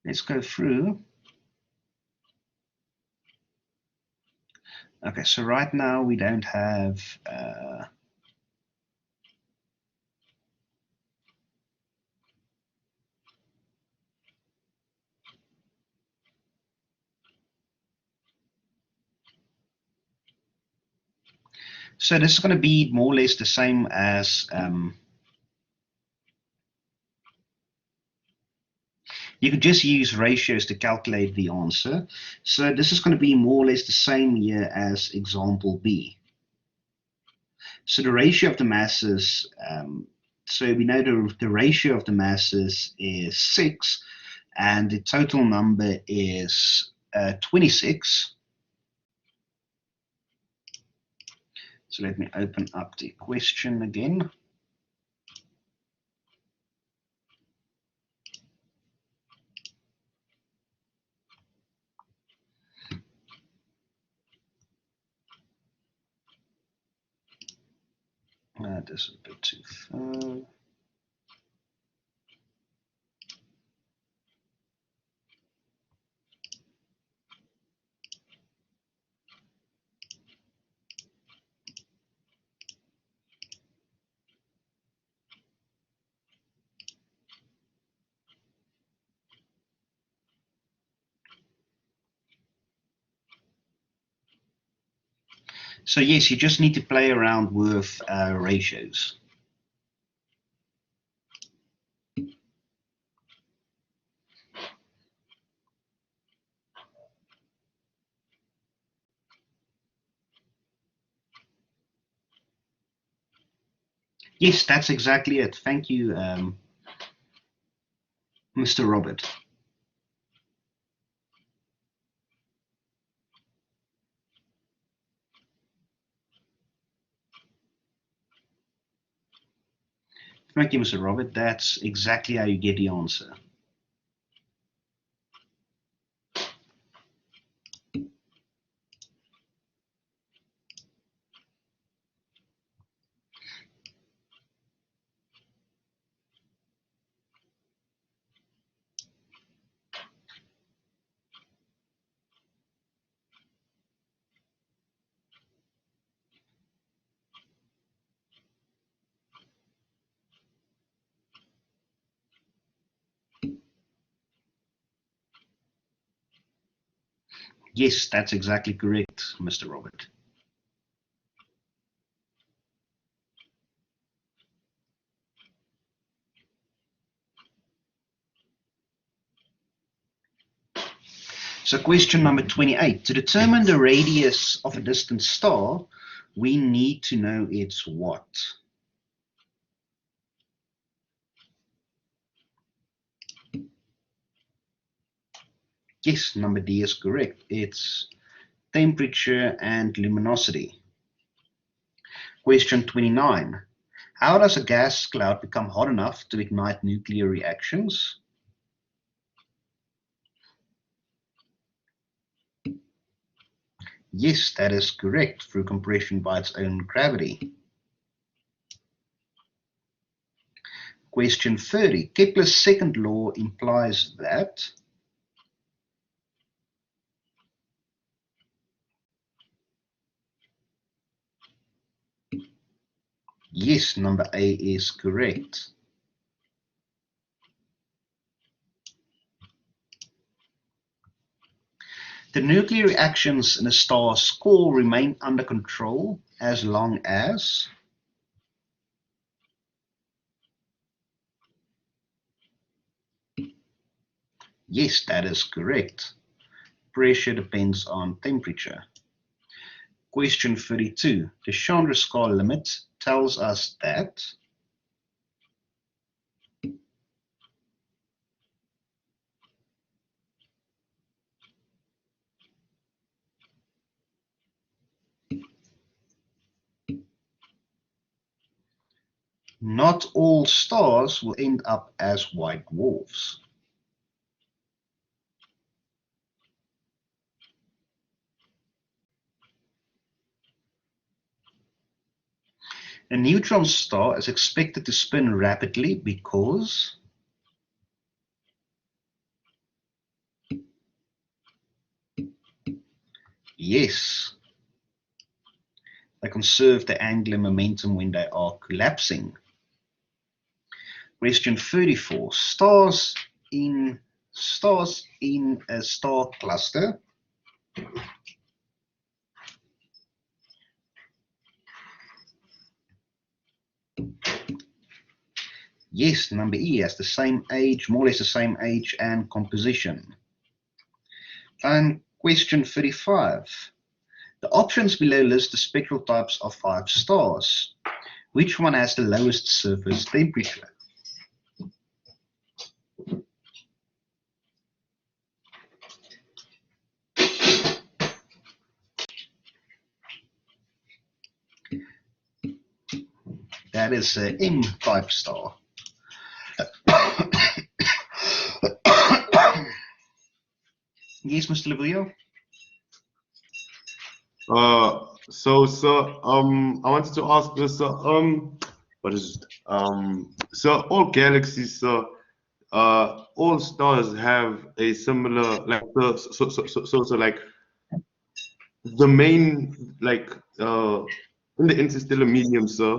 let's go through. Okay, so right now we don't have so this is going to be more or less the same as you could just use ratios to calculate the answer. So this is going to be more or less the same here as example B. So the ratio of the masses, so we know the ratio of the masses is 6, and the total number is 26. So let me open up the question again. This is a bit too far. So yes, you just need to play around with ratios. Yes, that's exactly it. Thank you, Mr. Robert. Thank you, Mr. Robert. That's exactly how you get the answer. Yes, that's exactly correct, Mr. Robert. So question number 28. To determine the radius of a distant star, we need to know its what? Yes, number D is correct. It's temperature and luminosity. Question 29. How does a gas cloud become hot enough to ignite nuclear reactions? Yes, that is correct, through compression by its own gravity. Question 30. Kepler's second law implies that. Yes, number A is correct. The nuclear reactions in a star's core remain under control as long as. Yes, that is correct. Pressure depends on temperature. Question 32. The Chandrasekhar limit tells us that. Not all stars will end up as white dwarfs. A neutron star is expected to spin rapidly because yes, they conserve the angular momentum when they are collapsing. Question 34. Stars in a star cluster yes, number E has the same age, more or less the same age and composition. And question 35. The options below list the spectral types of 5 stars. Which one has the lowest surface temperature? That is an M-type star. Yes, Mr. Lavuyo? So, sir, I wanted to ask this, sir, what is it? So all galaxies, sir, all stars have a similar, like, so, like, the main, like, in the interstellar medium, sir,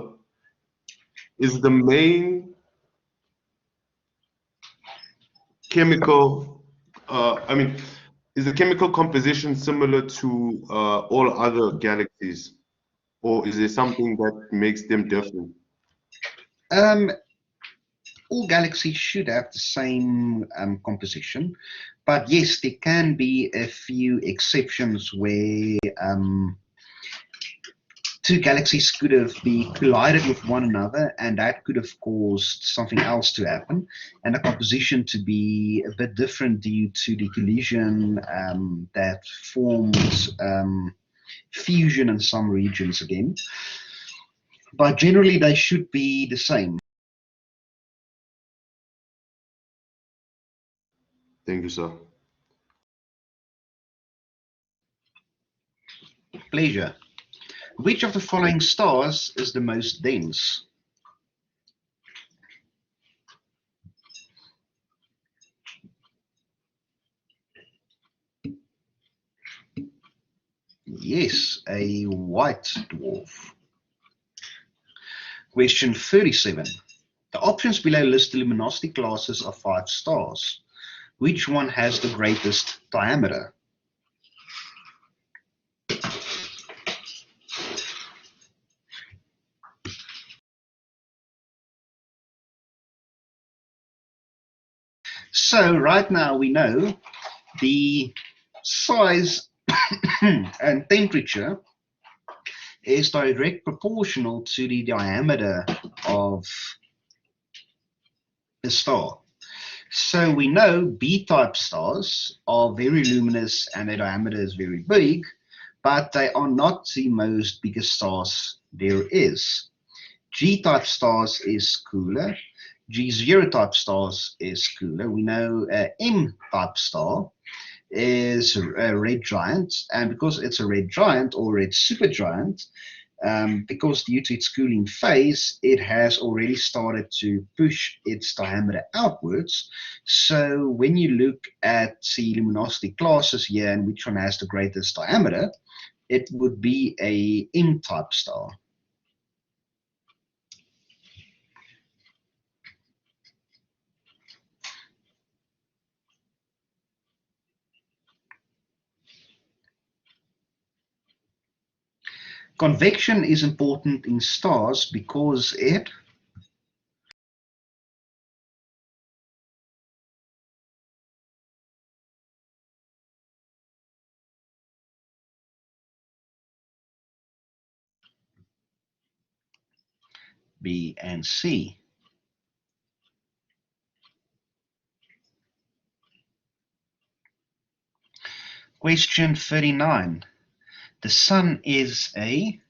is the main chemical, I mean, is the chemical composition similar to all other galaxies, or is there something that makes them different? All galaxies should have the same composition, but yes, there can be a few exceptions where two galaxies could have been collided with one another, and that could have caused something else to happen, and the composition to be a bit different due to the collision that forms fusion in some regions again. But generally, they should be the same. Thank you, sir. Pleasure. Which of the following stars is the most dense? Yes, a white dwarf. Question 37. The options below list the luminosity classes of 5 stars. Which one has the greatest diameter? So right now we know the size and temperature is direct proportional to the diameter of a star. So we know B-type stars are very luminous and their diameter is very big, but they are not the most biggest stars there is. G-type stars is cooler. G0 type stars is cooler. We know M-type star is a red giant, and because it's a red giant or red supergiant, because due to its cooling phase, it has already started to push its diameter outwards. So when you look at the luminosity classes here and which one has the greatest diameter, it would be a M-type star. Convection is important in stars because it B and C. Question 39. The sun is a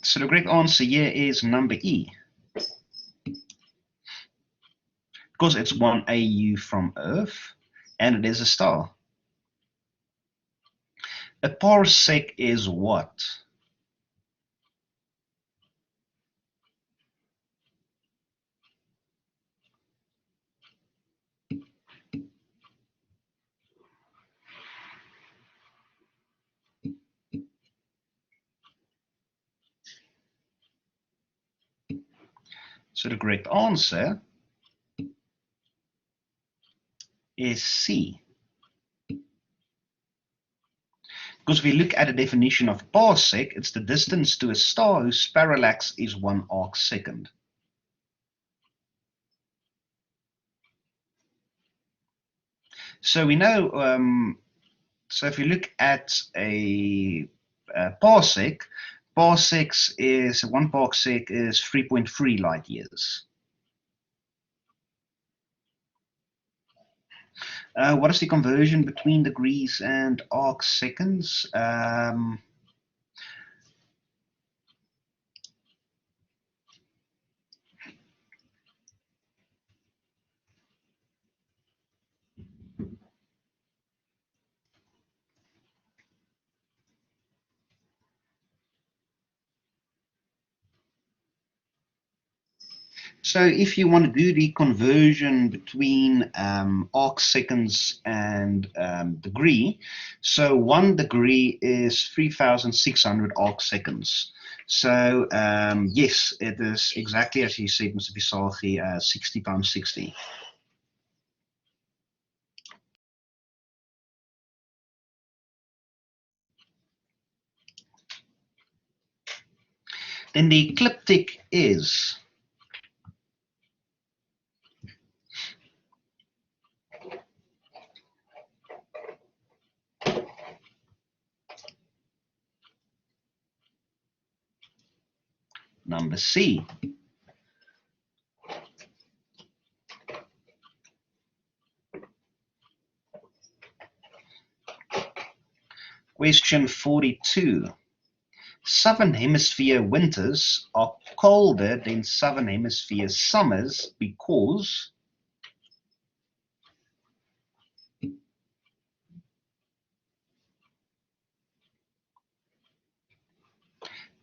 So the correct answer here is number E. because it's 1 AU from Earth, and it is a star. A parsec is what? So the correct answer is C. Because if we look at the definition of parsec, it's the distance to a star whose parallax is 1 arcsecond. So we know, so if you look at a parsec, parsecs is, 1 parsec is 3.3 light years. What is the conversion between degrees and arcseconds? So if you want to do the conversion between arcseconds and degree, so 1 degree is 3,600 arcseconds. So yes, it is exactly as you said, Mr. Visagie, 60 times 60. Then the ecliptic is number C. Question 42. Southern Hemisphere winters are colder than Southern Hemisphere summers because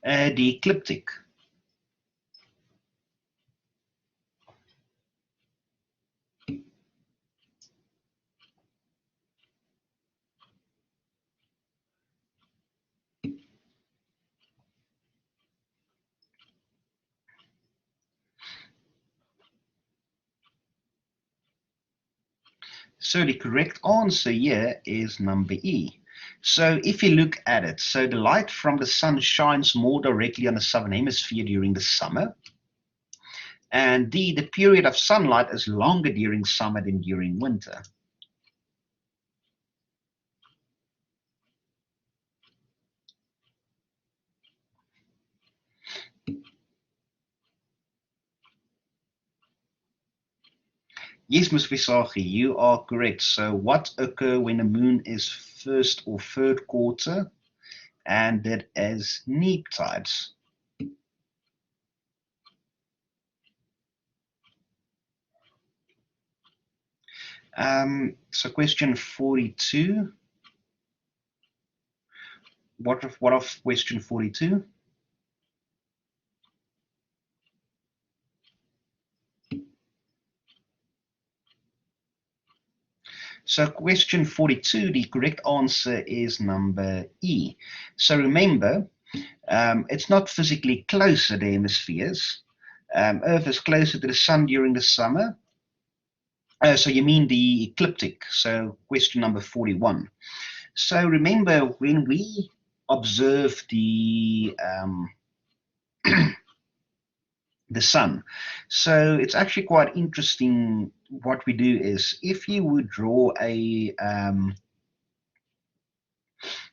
the ecliptic. So the correct answer here is number E. So if you look at it, so the light from the sun shines more directly on the southern hemisphere during the summer. And D, the period of sunlight is longer during summer than during winter. Yes, Ms. Visagie, you are correct. So what occurs when the moon is first or third quarter? And that is neap tides. So question 42. What of question 42? So question 42, the correct answer is number E. So remember, it's not physically closer, the hemispheres. Earth is closer to the sun during the summer. So you mean the ecliptic. So question number 41. So remember, when we observe the the sun, so it's actually quite interesting. What we do is, if you would draw a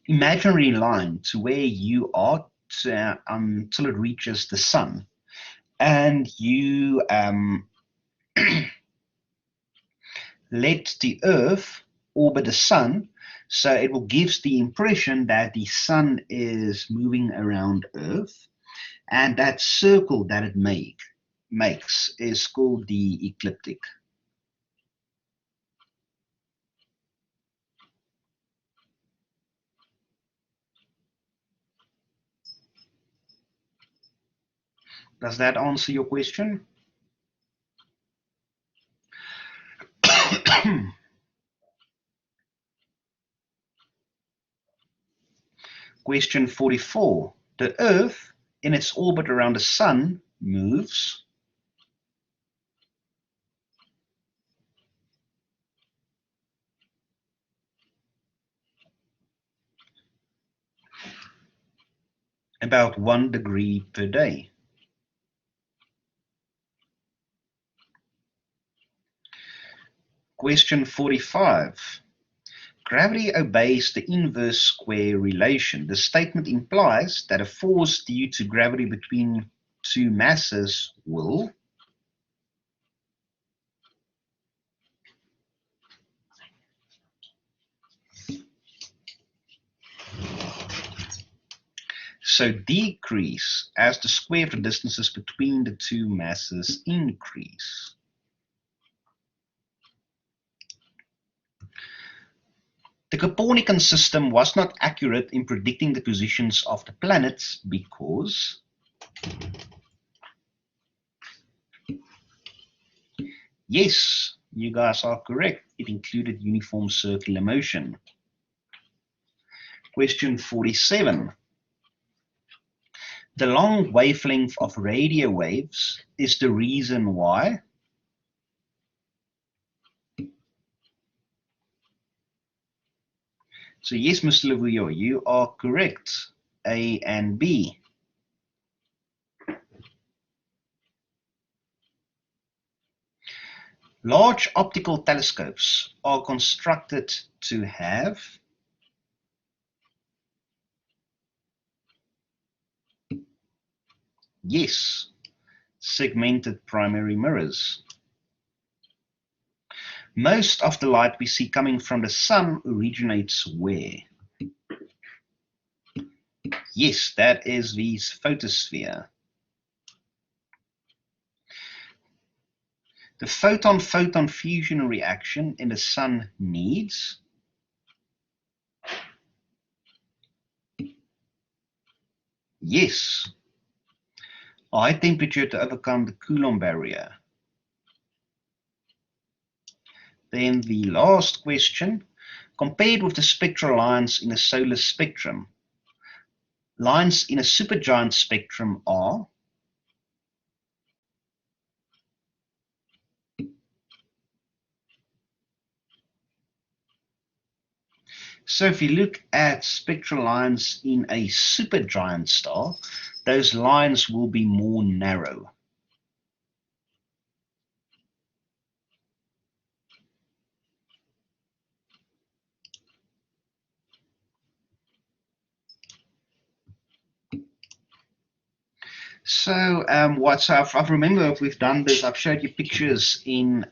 imaginary line to where you are until it reaches the sun, and you let the Earth orbit the sun, so it will give the impression that the sun is moving around Earth, and that circle that it makes is called the ecliptic. Does that answer your question? Question 44. The Earth, in its orbit around the Sun, moves about 1 degree per day. Question 45. Gravity obeys the inverse square relation. The statement implies that a force due to gravity between two masses will decrease as the square of the distances between the two masses increase. The Copernican system was not accurate in predicting the positions of the planets because yes, you guys are correct. It included uniform circular motion. Question 47. The long wavelength of radio waves is the reason why so yes, Mr. Lavuyo, you are correct. A and B. Large optical telescopes are constructed to have yes, segmented primary mirrors. Most of the light we see coming from the sun originates where? Yes, that is the photosphere. The photon-photon fusion reaction in the sun needs yes, a high temperature to overcome the Coulomb barrier. Then the last question, compared with the spectral lines in a solar spectrum, lines in a supergiant spectrum are so if you look at spectral lines in a supergiant star, those lines will be more narrow. So I remember we've done this, I've showed you pictures in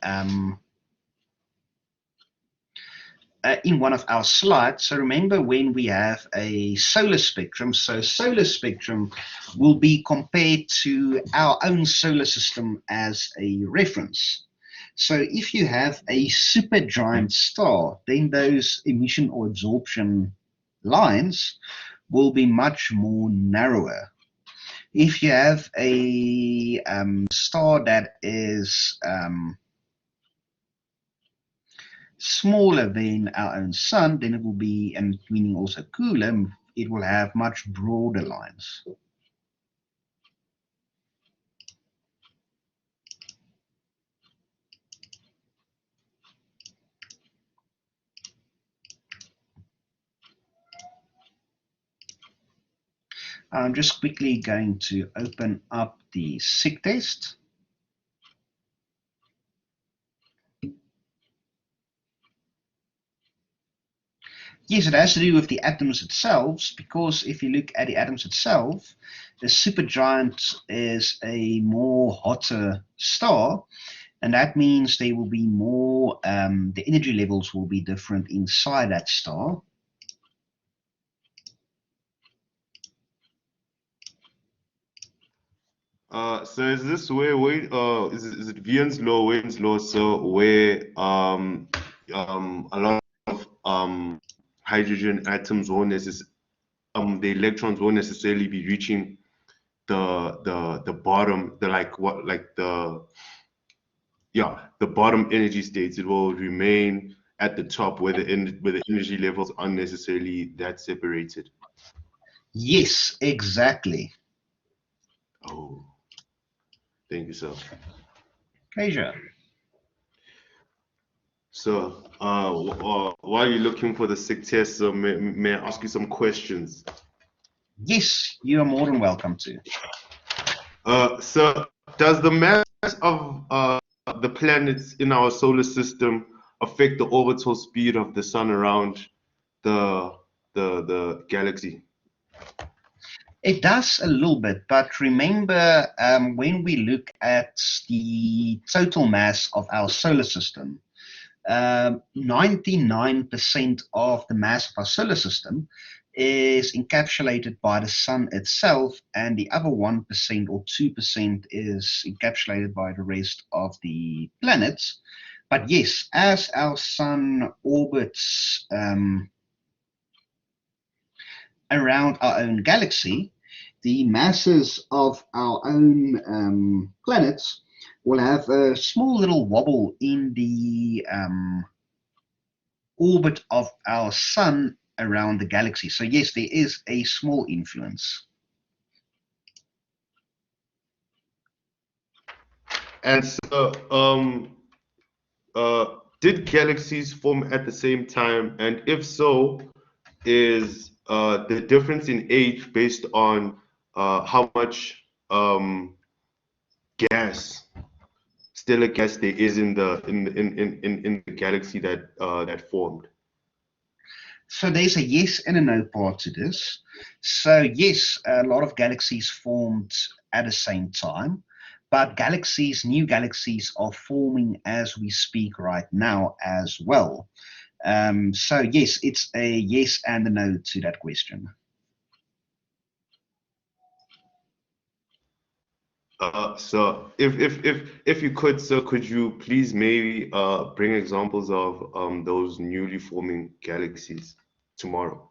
one of our slides. So remember when we have a solar spectrum, so solar spectrum will be compared to our own solar system as a reference. So if you have a supergiant star, then those emission or absorption lines will be much more narrower. If you have a star that is smaller than our own sun, then it will be, and meaning also cooler, it will have much broader lines. I'm just quickly going to open up the SIG test. Yes, it has to do with the atoms itself, because if you look at the atoms itself, the supergiant is a more hotter star, and that means there will be more, the energy levels will be different inside that star. So is this where is it Wien's law, Wien's law, so where a lot of hydrogen atoms won't the electrons won't necessarily be reaching the bottom, the bottom energy states. It will remain at the top where the energy levels aren't necessarily that separated. Yes, exactly. Oh, thank you, sir. Pleasure. So, while you're looking for the SIG test, so may I ask you some questions? Yes, you are more than welcome to. So, does the mass of the planets in our solar system affect the orbital speed of the sun around the galaxy? It does a little bit, but remember when we look at the total mass of our solar system, 99% of the mass of our solar system is encapsulated by the sun itself, and the other 1% or 2% is encapsulated by the rest of the planets. But yes, as our sun orbits around our own galaxy, the masses of our own planets will have a small little wobble in the orbit of our sun around the galaxy. So yes, there is a small influence. And so, did galaxies form at the same time? And if so, is the difference in age based on how much gas, stellar gas, there is in the galaxy that formed? So there's a yes and a no part to this. So yes, a lot of galaxies formed at the same time, but new galaxies are forming as we speak right now as well. So yes, it's a yes and a no to that question. So if you could, sir, could you please maybe bring examples of those newly forming galaxies tomorrow?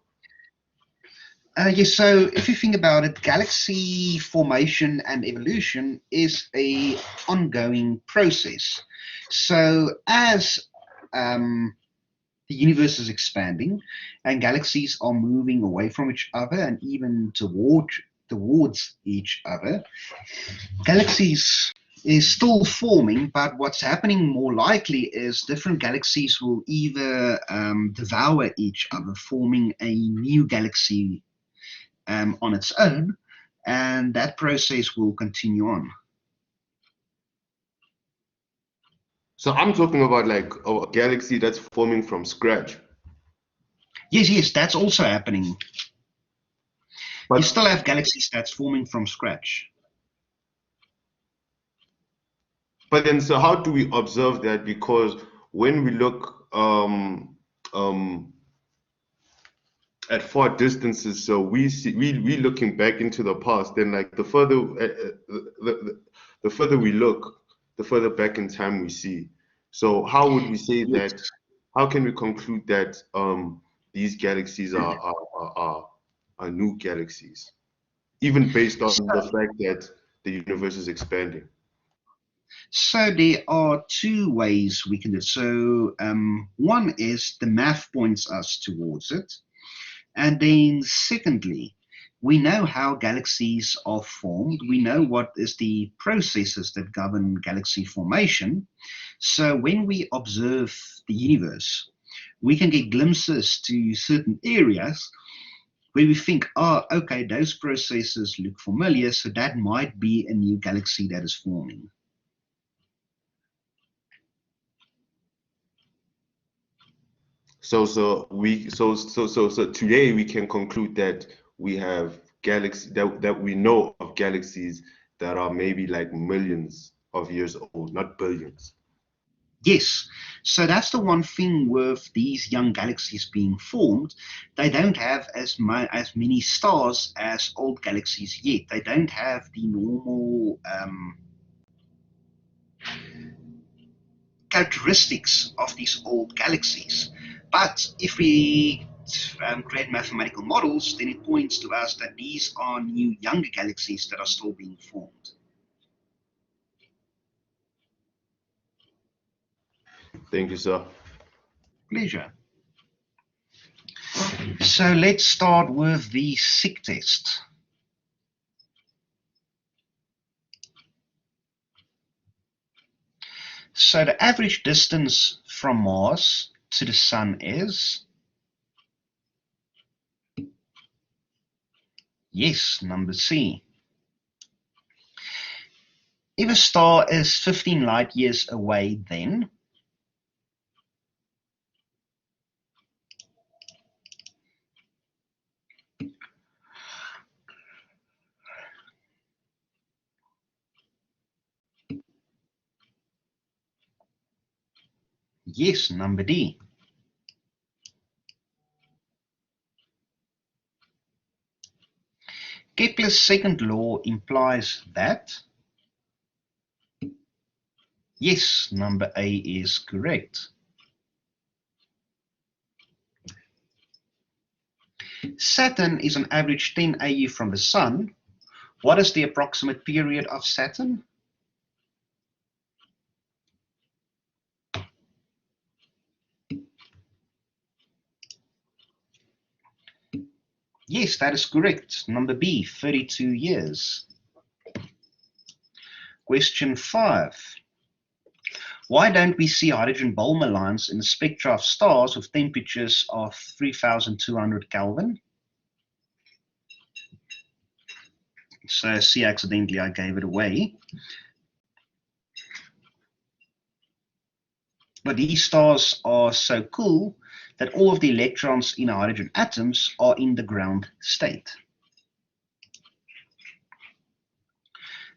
Yes, so if you think about it, galaxy formation and evolution is a ongoing process. So as the universe is expanding and galaxies are moving away from each other and even towards each other, galaxies is still forming, but what's happening more likely is different galaxies will either devour each other, forming a new galaxy on its own, and that process will continue on. So I'm talking about like a galaxy that's forming from scratch. Yes, that's also happening. You But still have galaxies that's forming from scratch. but then, so how do we observe that? Because when we look at far distances, so we looking back into the past, then like the further we look, the further back in time we see. So how would we say Yes. that? How can we conclude that these galaxies are new galaxies, even based on the fact that the universe is expanding? So there are two ways we can do it. So one is the math points us towards it. And then secondly, we know how galaxies are formed. We know what is the processes that govern galaxy formation. So when we observe the universe, we can get glimpses to certain areas where we think, oh, okay, those processes look familiar, so that might be a new galaxy that is forming. So today we can conclude that we have galaxies that we know of galaxies that are maybe like millions of years old, not billions. Yes, so that's the one thing with these young galaxies being formed. They don't have as many stars as old galaxies yet. They don't have the normal characteristics of these old galaxies. But if we create mathematical models, then it points to us that these are new, younger galaxies that are still being formed. Thank you, sir. Pleasure. So let's start with the SIG test. So the average distance from Mars to the Sun is? Yes, number C. If a star is 15 light years away, then? Yes, number D. Kepler's second law implies that? Yes, number A is correct. Saturn is on average 10 AU from the Sun. What is the approximate period of Saturn? Yes, that is correct. Number B, 32 years. Question 5. Why don't we see hydrogen-Balmer lines in the spectra of stars with temperatures of 3,200 Kelvin? So see, accidentally I gave it away. But these stars are so cool that all of the electrons in hydrogen atoms are in the ground state.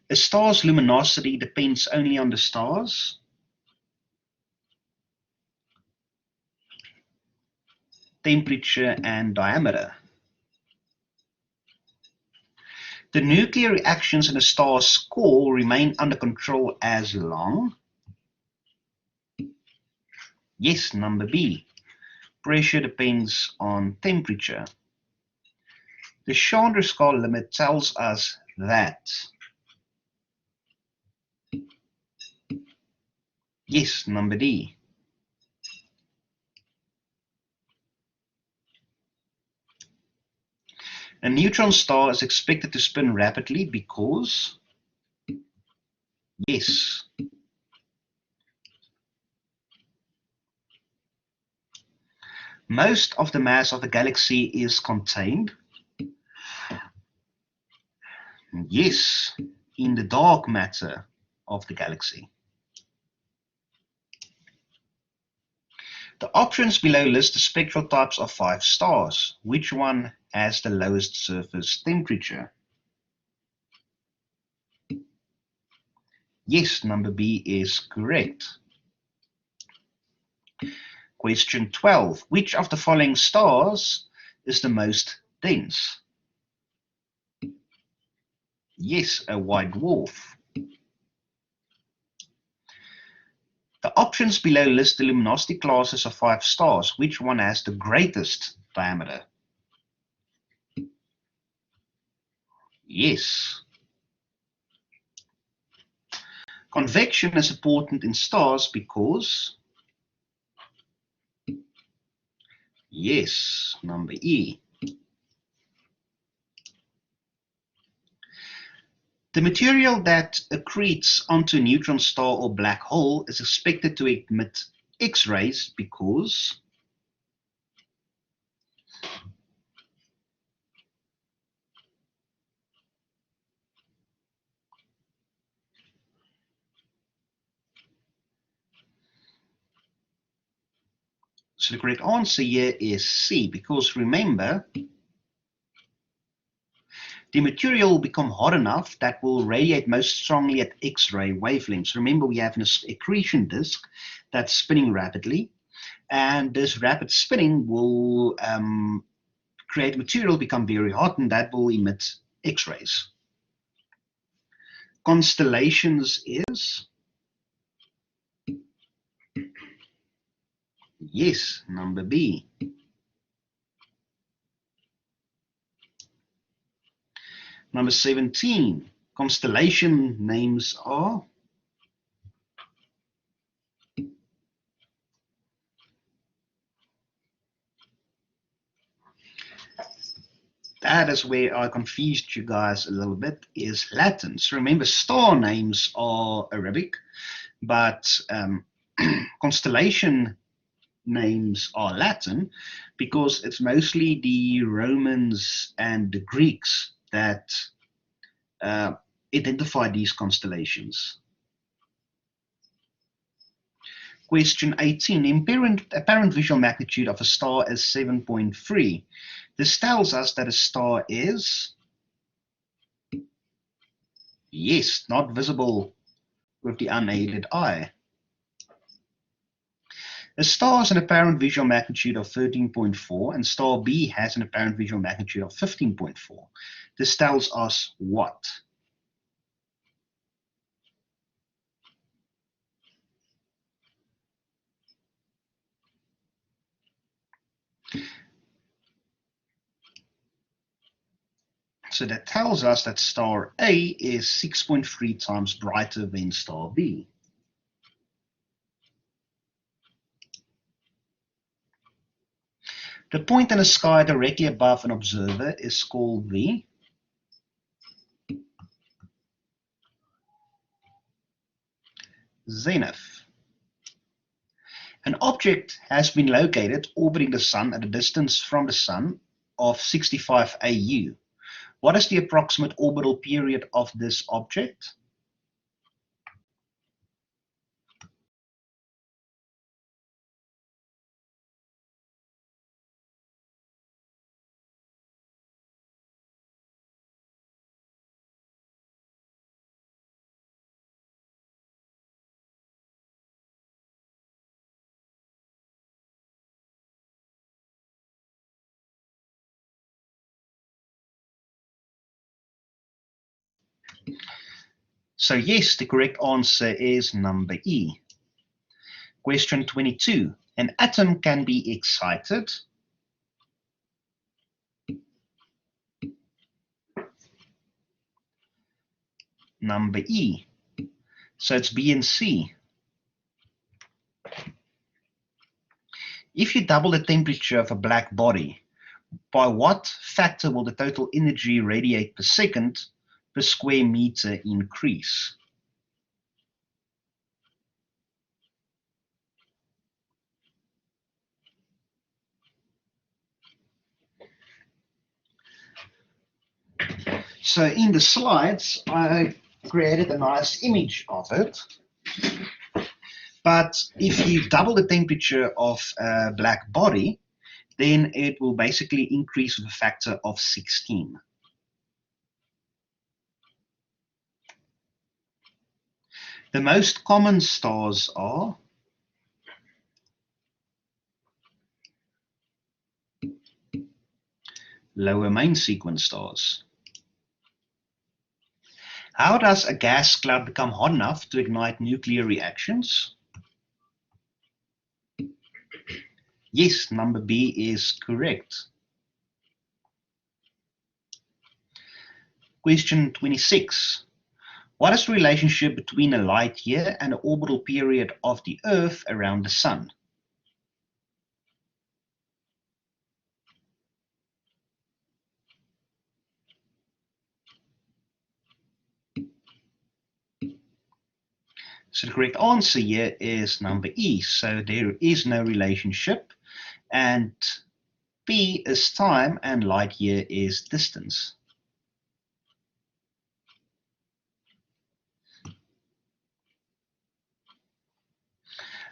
A star's luminosity depends only on the stars. Temperature and diameter. The nuclear reactions in a star's core remain under control as long? Yes, number B. Pressure depends on temperature. The Chandrasekhar limit tells us that. Yes, number D. A neutron star is expected to spin rapidly because? Yes. Most of the mass of the galaxy is contained? Yes, in the dark matter of the galaxy. The options below list the spectral types of 5 stars. Which one has the lowest surface temperature? Yes, number B is correct. Question 12. Which of the following stars is the most dense? Yes, a white dwarf. The options below list the luminosity classes of 5 stars. Which one has the greatest diameter? Yes. Convection is important in stars because? Yes, number E. The material that accretes onto a neutron star or black hole is expected to emit X-rays because? So the correct answer here is C, because remember, the material will become hot enough that will radiate most strongly at X-ray wavelengths. Remember, we have an accretion disk that's spinning rapidly, and this rapid spinning will create material become very hot, and that will emit X-rays. Constellations is? Yes, number B. Number 17, constellation names are? That is where I confused you guys a little bit, is Latin. So remember, star names are Arabic, but constellation names are Latin because it's mostly the Romans and the Greeks that identify these constellations. Question 18. The apparent visual magnitude of a star is 7.3. This tells us that a star is, yes, not visible with the unaided eye. A star has an apparent visual magnitude of 13.4 and star B has an apparent visual magnitude of 15.4. This tells us what? So that tells us that star A is 6.3 times brighter than star B. The point in the sky directly above an observer is called the zenith. An object has been located orbiting the Sun at a distance from the Sun of 65 AU. What is the approximate orbital period of this object? So yes, the correct answer is number E. Question 22. An atom can be excited. Number E. So it's B and C. If you double the temperature of a black body, by what factor will the total energy radiate per second per square meter increase? So in the slides, I created a nice image of it. But if you double the temperature of a black body, then it will basically increase with a factor of 16. The most common stars are lower main sequence stars. How does a gas cloud become hot enough to ignite nuclear reactions? Yes, number B is correct. Question 26. What is the relationship between a light year and the orbital period of the Earth around the Sun? So the correct answer here is number E. So there is no relationship, and B is time and light year is distance.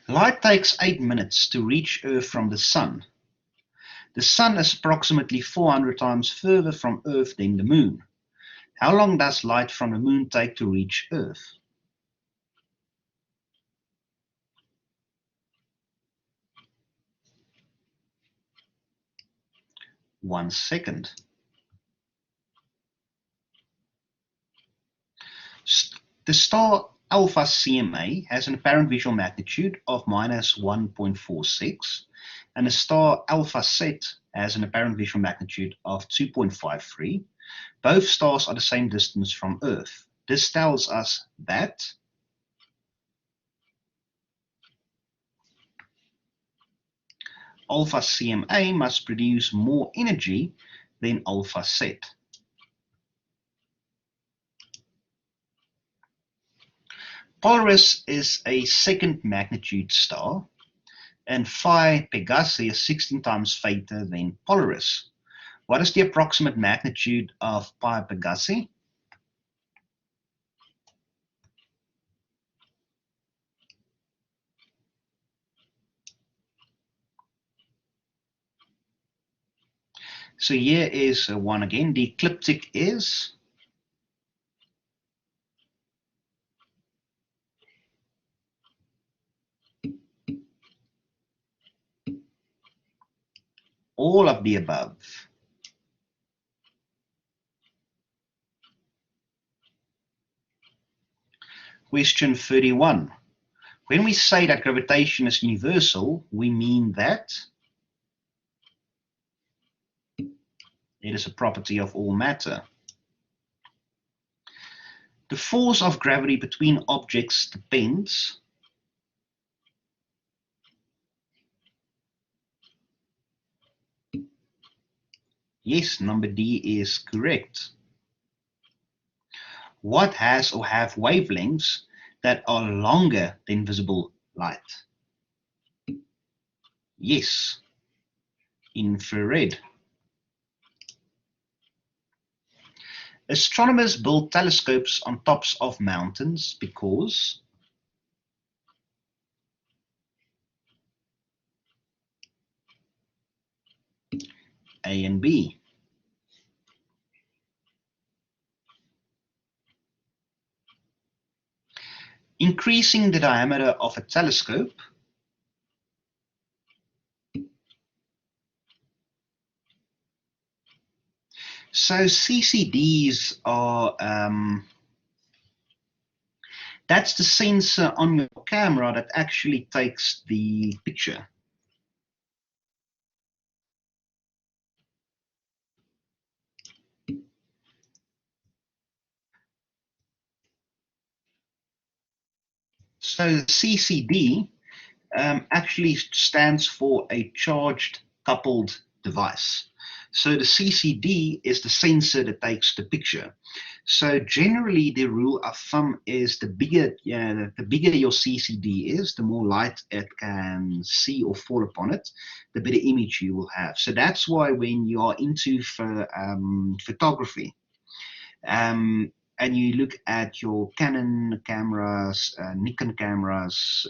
Light takes 8 minutes to reach Earth from the Sun. The Sun is approximately 400 times further from Earth than the Moon. How long does light from the Moon take to reach Earth? One second. The star Alpha CMA has an apparent visual magnitude of minus 1.46, and the star Alpha Set has an apparent visual magnitude of 2.53. Both stars are the same distance from Earth. This tells us that alpha CMA must produce more energy than alpha Z. Polaris is a second magnitude star, and Phi Pegasi is 16 times fainter than Polaris. What is the approximate magnitude of Pi Pegasi? So here is one again. The ecliptic is all of the above. Question 31. When we say that gravitation is universal, we mean that it is a property of all matter. The force of gravity between objects depends Yes, number D is correct. What has or have wavelengths that are longer than visible light? Yes, infrared. Astronomers build telescopes on tops of mountains because A and B. Increasing the diameter of a telescope So CCDs are, that's the sensor on your camera that actually takes the picture. So CCD actually stands for a charged coupled device. So the CCD is the sensor that takes the picture. So generally, the rule of thumb is the bigger your CCD is, the more light it can see or fall upon it, the better image you will have. So that's why when you are into photography, and you look at your Canon cameras, Nikon cameras,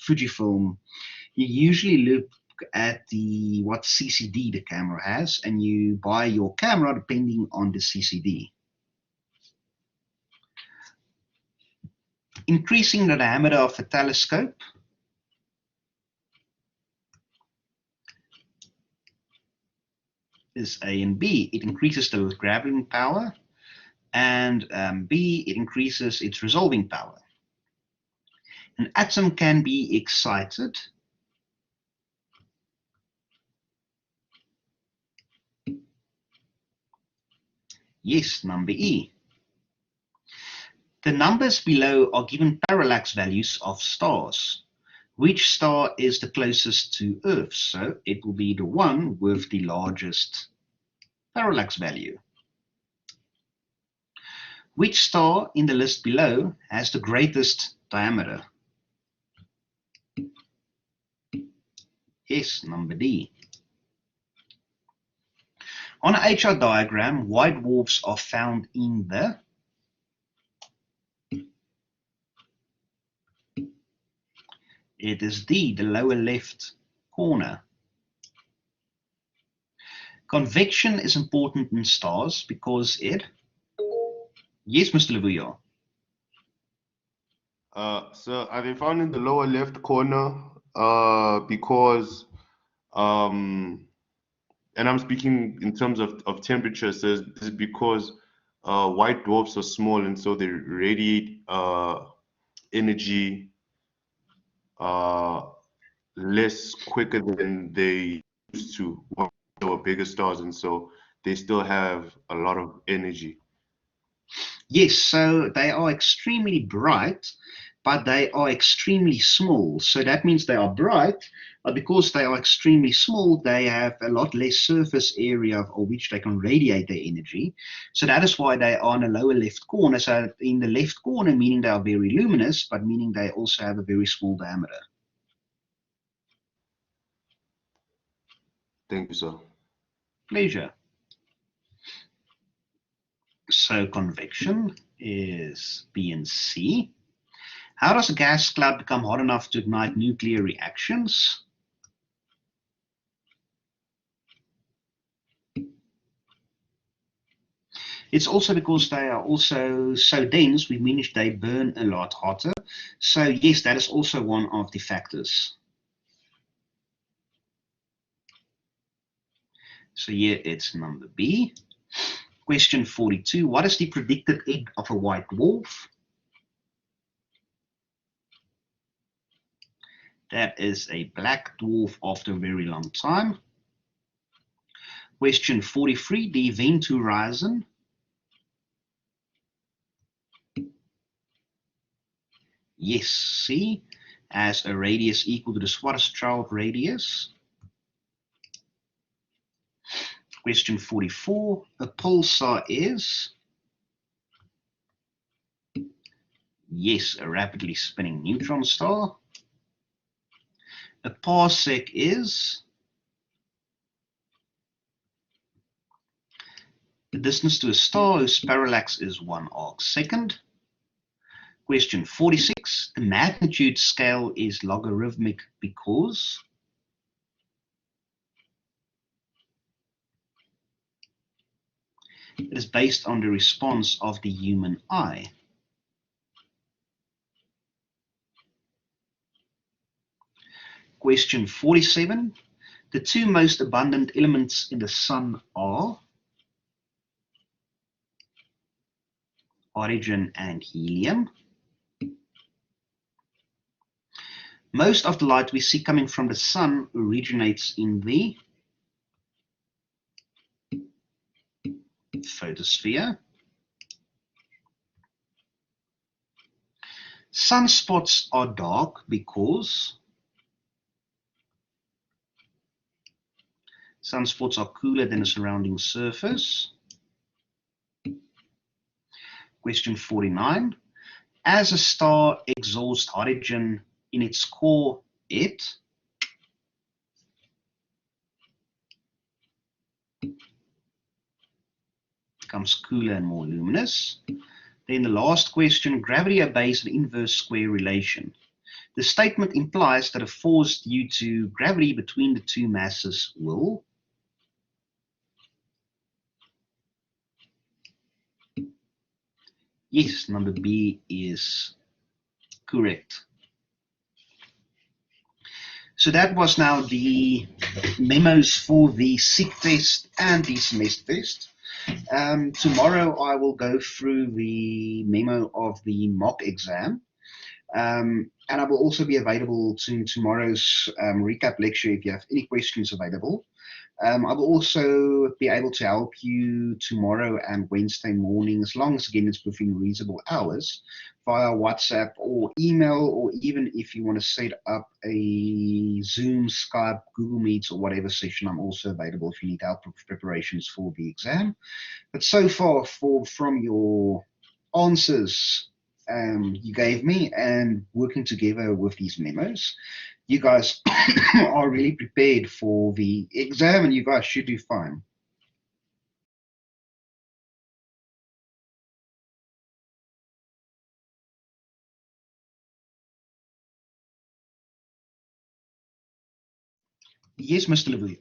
Fujifilm, you usually look at what CCD the camera has, and you buy your camera depending on the CCD. Increasing the diameter of a telescope is A and B. It increases the grabbing power, and B, it increases its resolving power. An atom can be excited Yes, number E. The numbers below are given parallax values of stars. Which star is the closest to Earth? So it will be the one with the largest parallax value. Which star in the list below has the greatest diameter? Yes, number D. On an HR diagram, white dwarfs are found in the It is D, the lower left corner. Convection is important in stars because it... Yes, Mr. Lavuyo. So are they found in the lower left corner? Because and I'm speaking in terms of temperature, so this is because white dwarfs are small and so they radiate energy less quicker than they used to when they were bigger stars, and so they still have a lot of energy. Yes, so they are extremely bright, but they are extremely small. So that means they are bright, but because they are extremely small, they have a lot less surface area of which they can radiate their energy. So that is why they are in the lower left corner. So in the left corner, meaning they are very luminous, but meaning they also have a very small diameter. Thank you, sir. Pleasure. So convection is B and C. How does a gas cloud become hot enough to ignite nuclear reactions? It's also because they are also so dense, we mean they burn a lot hotter. So yes, that is also one of the factors. So here it's number B. Question 42, what is the predicted egg of a white dwarf? That is a black dwarf after a very long time. Question 43, the event horizon. Yes, C, has a radius equal to the Schwarzschild radius. Question 44, a pulsar is? Yes, a rapidly spinning neutron star. A parsec is? The distance to a star whose parallax is 1 arcsecond. Question 46, the magnitude scale is logarithmic because? It is based on the response of the human eye. Question 47, the two most abundant elements in the sun are? Hydrogen and helium. Most of the light we see coming from the sun originates in the photosphere. Sunspots are dark because? Sunspots are cooler than the surrounding surface. Question 49. As a star exhausts hydrogen in its core, it becomes cooler and more luminous. Then the last question, gravity obeys an inverse square relation. The statement implies that a force due to gravity between the two masses will? Yes, number B is correct. So that was now the memos for the SIG test and the semester test. Tomorrow I will go through the memo of the mock exam. And I will also be available to tomorrow's recap lecture if you have any questions available. I will also be able to help you tomorrow and Wednesday morning, as long as, again, it's within reasonable hours, via WhatsApp or email, or even if you want to set up a Zoom, Skype, Google Meets, or whatever session, I'm also available if you need help with preparations for the exam. But so far, from your answers you gave me and working together with these memos, you guys are really prepared for the exam and you guys should do fine. Yes, Mr. Leville.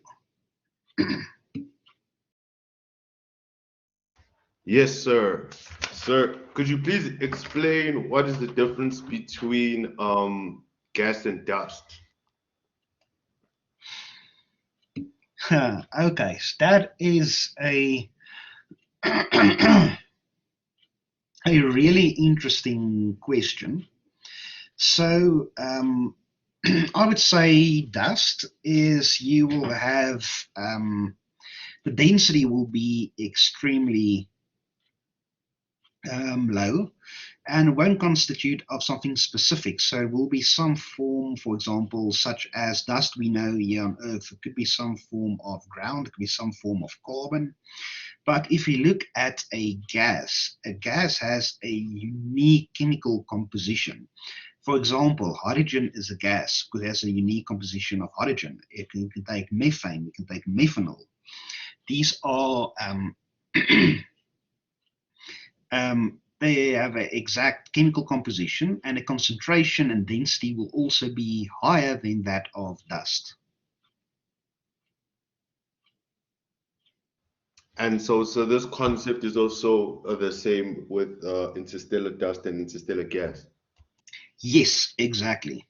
Yes, sir. Sir, could you please explain what is the difference between gas and dust? Okay, so that is a a really interesting question. So I would say dust is you will have the density will be extremely low, and won't constitute of something specific. So it will be some form, for example, such as dust we know here on Earth. It could be some form of ground, it could be some form of carbon. But if we look at a gas has a unique chemical composition. For example, hydrogen is a gas because it has a unique composition of hydrogen. It can take methane, we can take methanol. These are they have an exact chemical composition, and the concentration and density will also be higher than that of dust. And so this concept is also the same with interstellar dust and interstellar gas. Yes, exactly.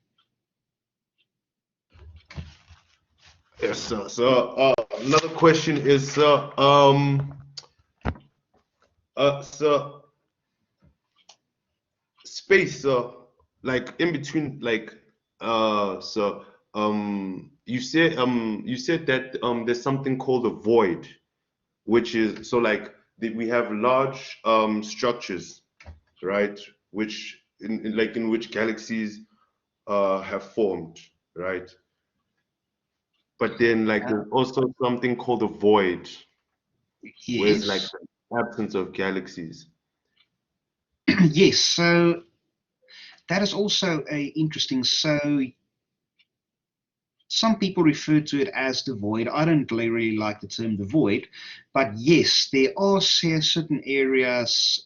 Yes, sir. So another question is, space, like in between, like, you said that there's something called a void, which is so like we have large structures, right? Which in which galaxies have formed, right? But then like there's also something called a void, where it's like Yes. the absence of galaxies. Yes, so that is also a interesting. So some people refer to it as the void. I don't really like the term the void, but yes, there are certain areas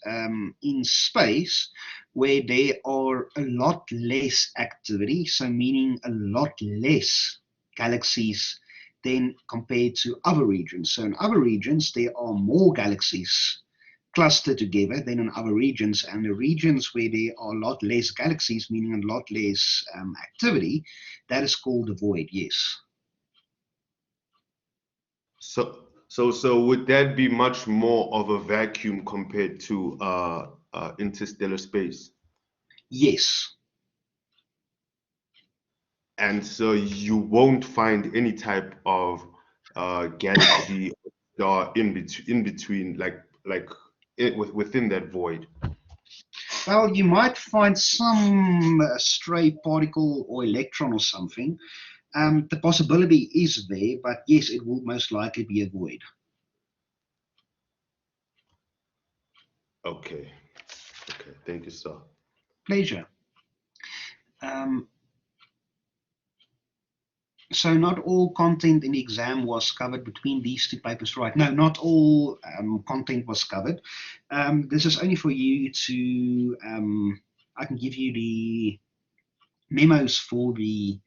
in space where there are a lot less activity, so meaning a lot less galaxies than compared to other regions. So in other regions, there are more galaxies clustered together than in other regions, and the regions where there are a lot less galaxies, meaning a lot less activity, that is called the void. Yes. So would that be much more of a vacuum compared to interstellar space? Yes. And so you won't find any type of galaxy star in between, within that void. Well, you might find some stray particle or electron or something. The possibility is there, but yes, it will most likely be a void. Okay. Okay. Thank you, sir. Pleasure. So not all content in the exam was covered between these two papers, right? No, not all content was covered. This is only for you to, I can give you the memos for the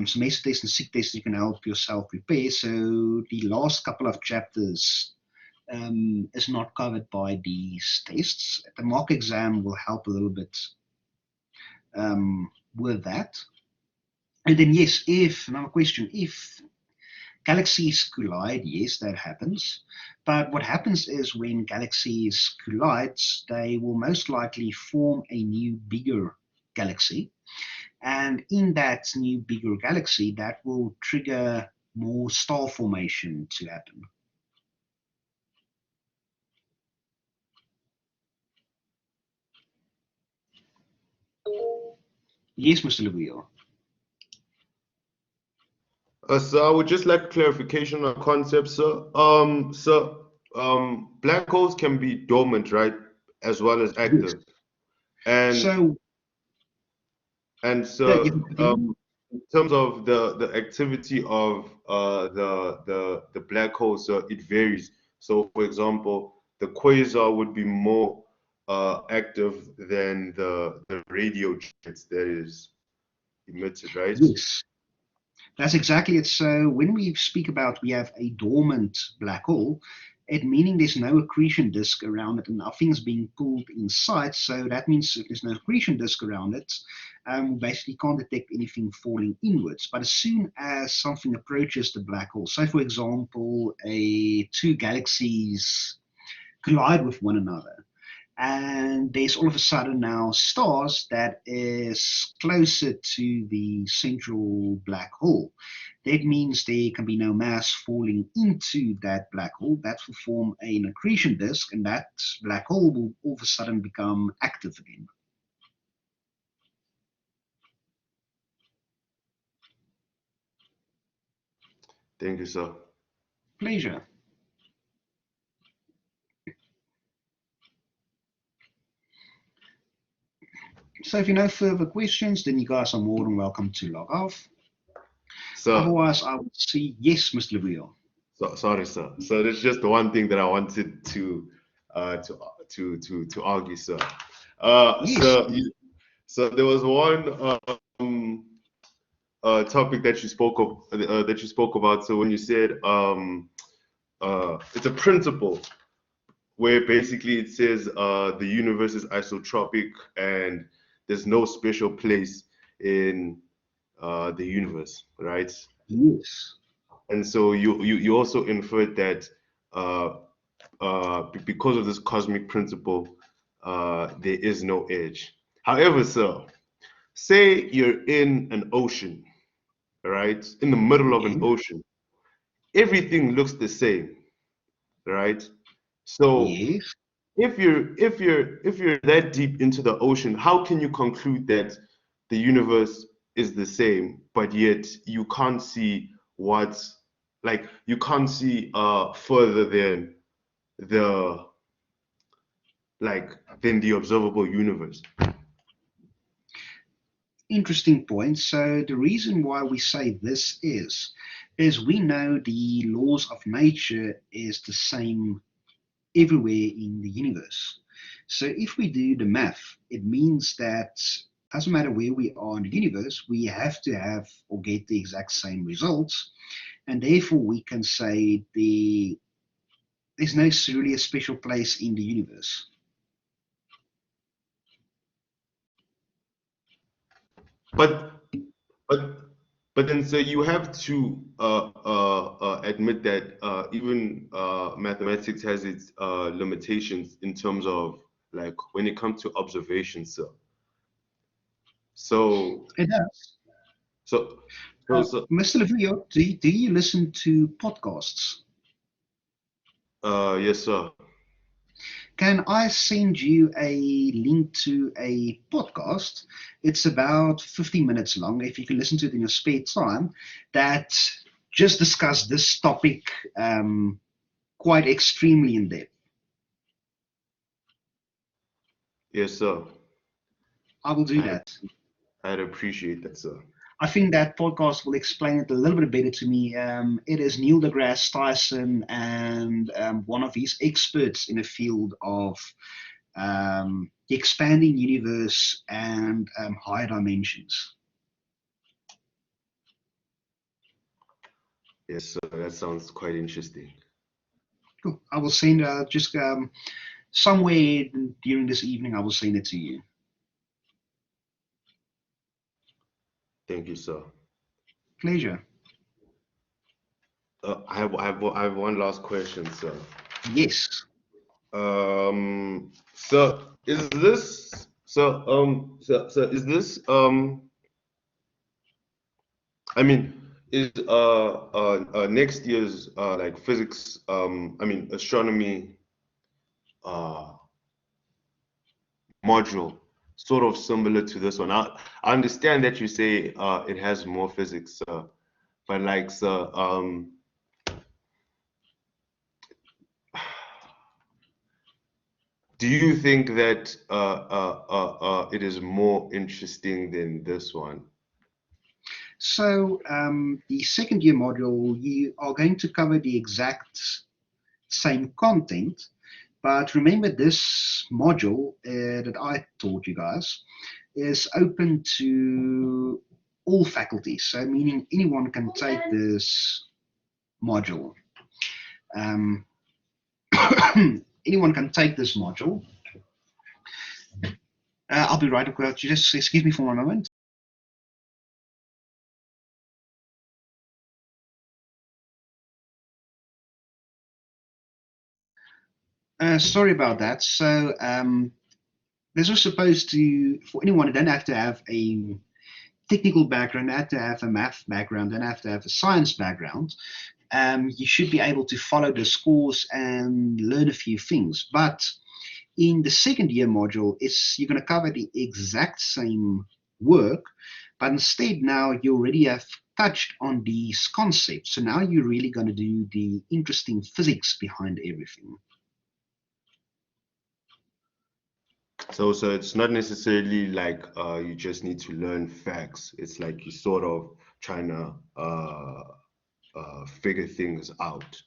semester test and SIG test. You can help yourself prepare. So the last couple of chapters is not covered by these tests. The mock exam will help a little bit with that. And then yes, another question, if galaxies collide, yes, that happens. But what happens is when galaxies collide, they will most likely form a new, bigger galaxy. And in that new, bigger galaxy, that will trigger more star formation to happen. Yes, Mr. Lebuyo. So I would just like clarification on concepts, sir. Black holes can be dormant, right, as well as active. Yes. And in terms of the activity of the black hole, so it varies. So, for example, the quasar would be more active than the radio jets that is emitted, right? Yes. That's exactly it. So when we speak about we have a dormant black hole, it meaning there's no accretion disk around it and nothing's being pulled inside. So that means if there's no accretion disk around it, we basically can't detect anything falling inwards. But as soon as something approaches the black hole, so for example, two galaxies collide with one another, and there's all of a sudden now stars that is closer to the central black hole. That means there can be no mass falling into that black hole. That will form an accretion disk, and that black hole will all of a sudden become active again. Thank you, sir. Pleasure. So if you have no further questions, then you guys are more than welcome to log off. So, Otherwise, I would see, yes, Mr. Lebuel. sorry, sir. So there's just the one thing that I wanted to argue, sir. Yes. So there was one topic that you spoke about. So when you said it's a principle where basically it says the universe is isotropic and there's no special place in the universe, right? Yes. And so you also inferred that because of this cosmic principle, there is no edge. However, sir, say you're in an ocean, right? In the middle of an ocean, everything looks the same, right? So Yes. if you're that deep into the ocean, how can you conclude that the universe is the same, but yet you can't see what's like you can't see further than the than the observable universe? Interesting point. So the reason why we say this is we know the laws of nature is the same everywhere in the universe. So if we do the math, it means that doesn't matter where we are in the universe, we have to have or get the exact same results. And therefore we can say there's no really a special place in the universe. But but then so you have to admit that even mathematics has its limitations in terms of like when it comes to observation, sir. So It does. so Mr. Levio, do you listen to podcasts? yes, sir. Can I send you a link to a podcast? It's about 15 minutes long. If you can listen to it in your spare time, that just discuss this topic quite extremely in depth. Yes, sir. I will do that. I'd appreciate that, sir. I think that podcast will explain it a little bit better to me. It is Neil deGrasse Tyson and one of his experts in the field of the expanding universe and higher dimensions. Yes, sir. That sounds quite interesting. Cool. I will send just somewhere during this evening. I will send it to you. Thank you, sir. Pleasure. I have one last question, sir. Yes. So is this is this I mean is next year's like physics I mean astronomy module sort of similar to this one? I understand that you say it has more physics, but like do you think that it is more interesting than this one? So the second year module, you are going to cover the exact same content, but remember this module that I taught you guys is open to all faculties. So meaning anyone can take this module. Anyone can take this module. I'll be right back. Just excuse me for one moment. Sorry about that. So this was supposed to, for anyone, you don't have to have a technical background, don't have to have a math background, don't have to have a science background. You should be able to follow this course and learn a few things. But in the second year module, you're going to cover the exact same work, but instead now you already have touched on these concepts. So now you're really going to do the interesting physics behind everything. So it's not necessarily like you just need to learn facts. It's like you sort of trying to figure things out.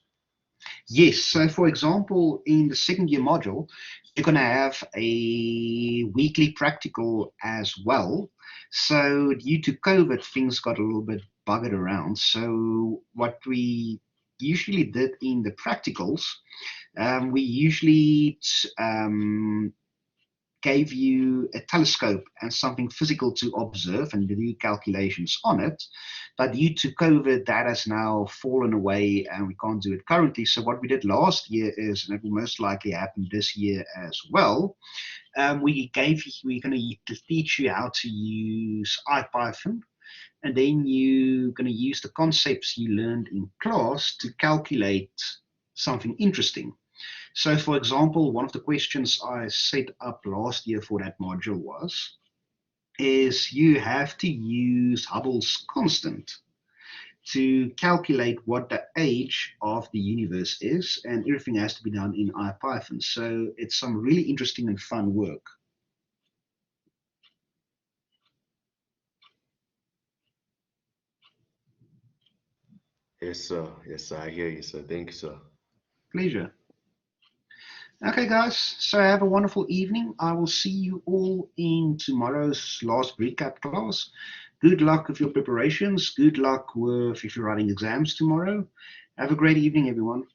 Yes, so for example, in the second year module, you're going to have a weekly practical as well. So due to COVID, things got a little bit buggered around. So what we usually did in the practicals, we usually gave you a telescope and something physical to observe and do calculations on it. But due to COVID, that has now fallen away and we can't do it currently. So what we did last year is, and it will most likely happen this year as well, we're going to teach you how to use IPython, and then you're going to use the concepts you learned in class to calculate something interesting. So, for example, one of the questions I set up last year for that module is you have to use Hubble's constant to calculate what the age of the universe is, and everything has to be done in IPython. So it's some really interesting and fun work. Yes, sir. Yes, sir. I hear you, sir. Thank you, sir. Pleasure. Okay, guys, so have a wonderful evening. I will see you all in tomorrow's last recap class. Good luck with your preparations. Good luck with if you're writing exams tomorrow. Have a great evening, everyone.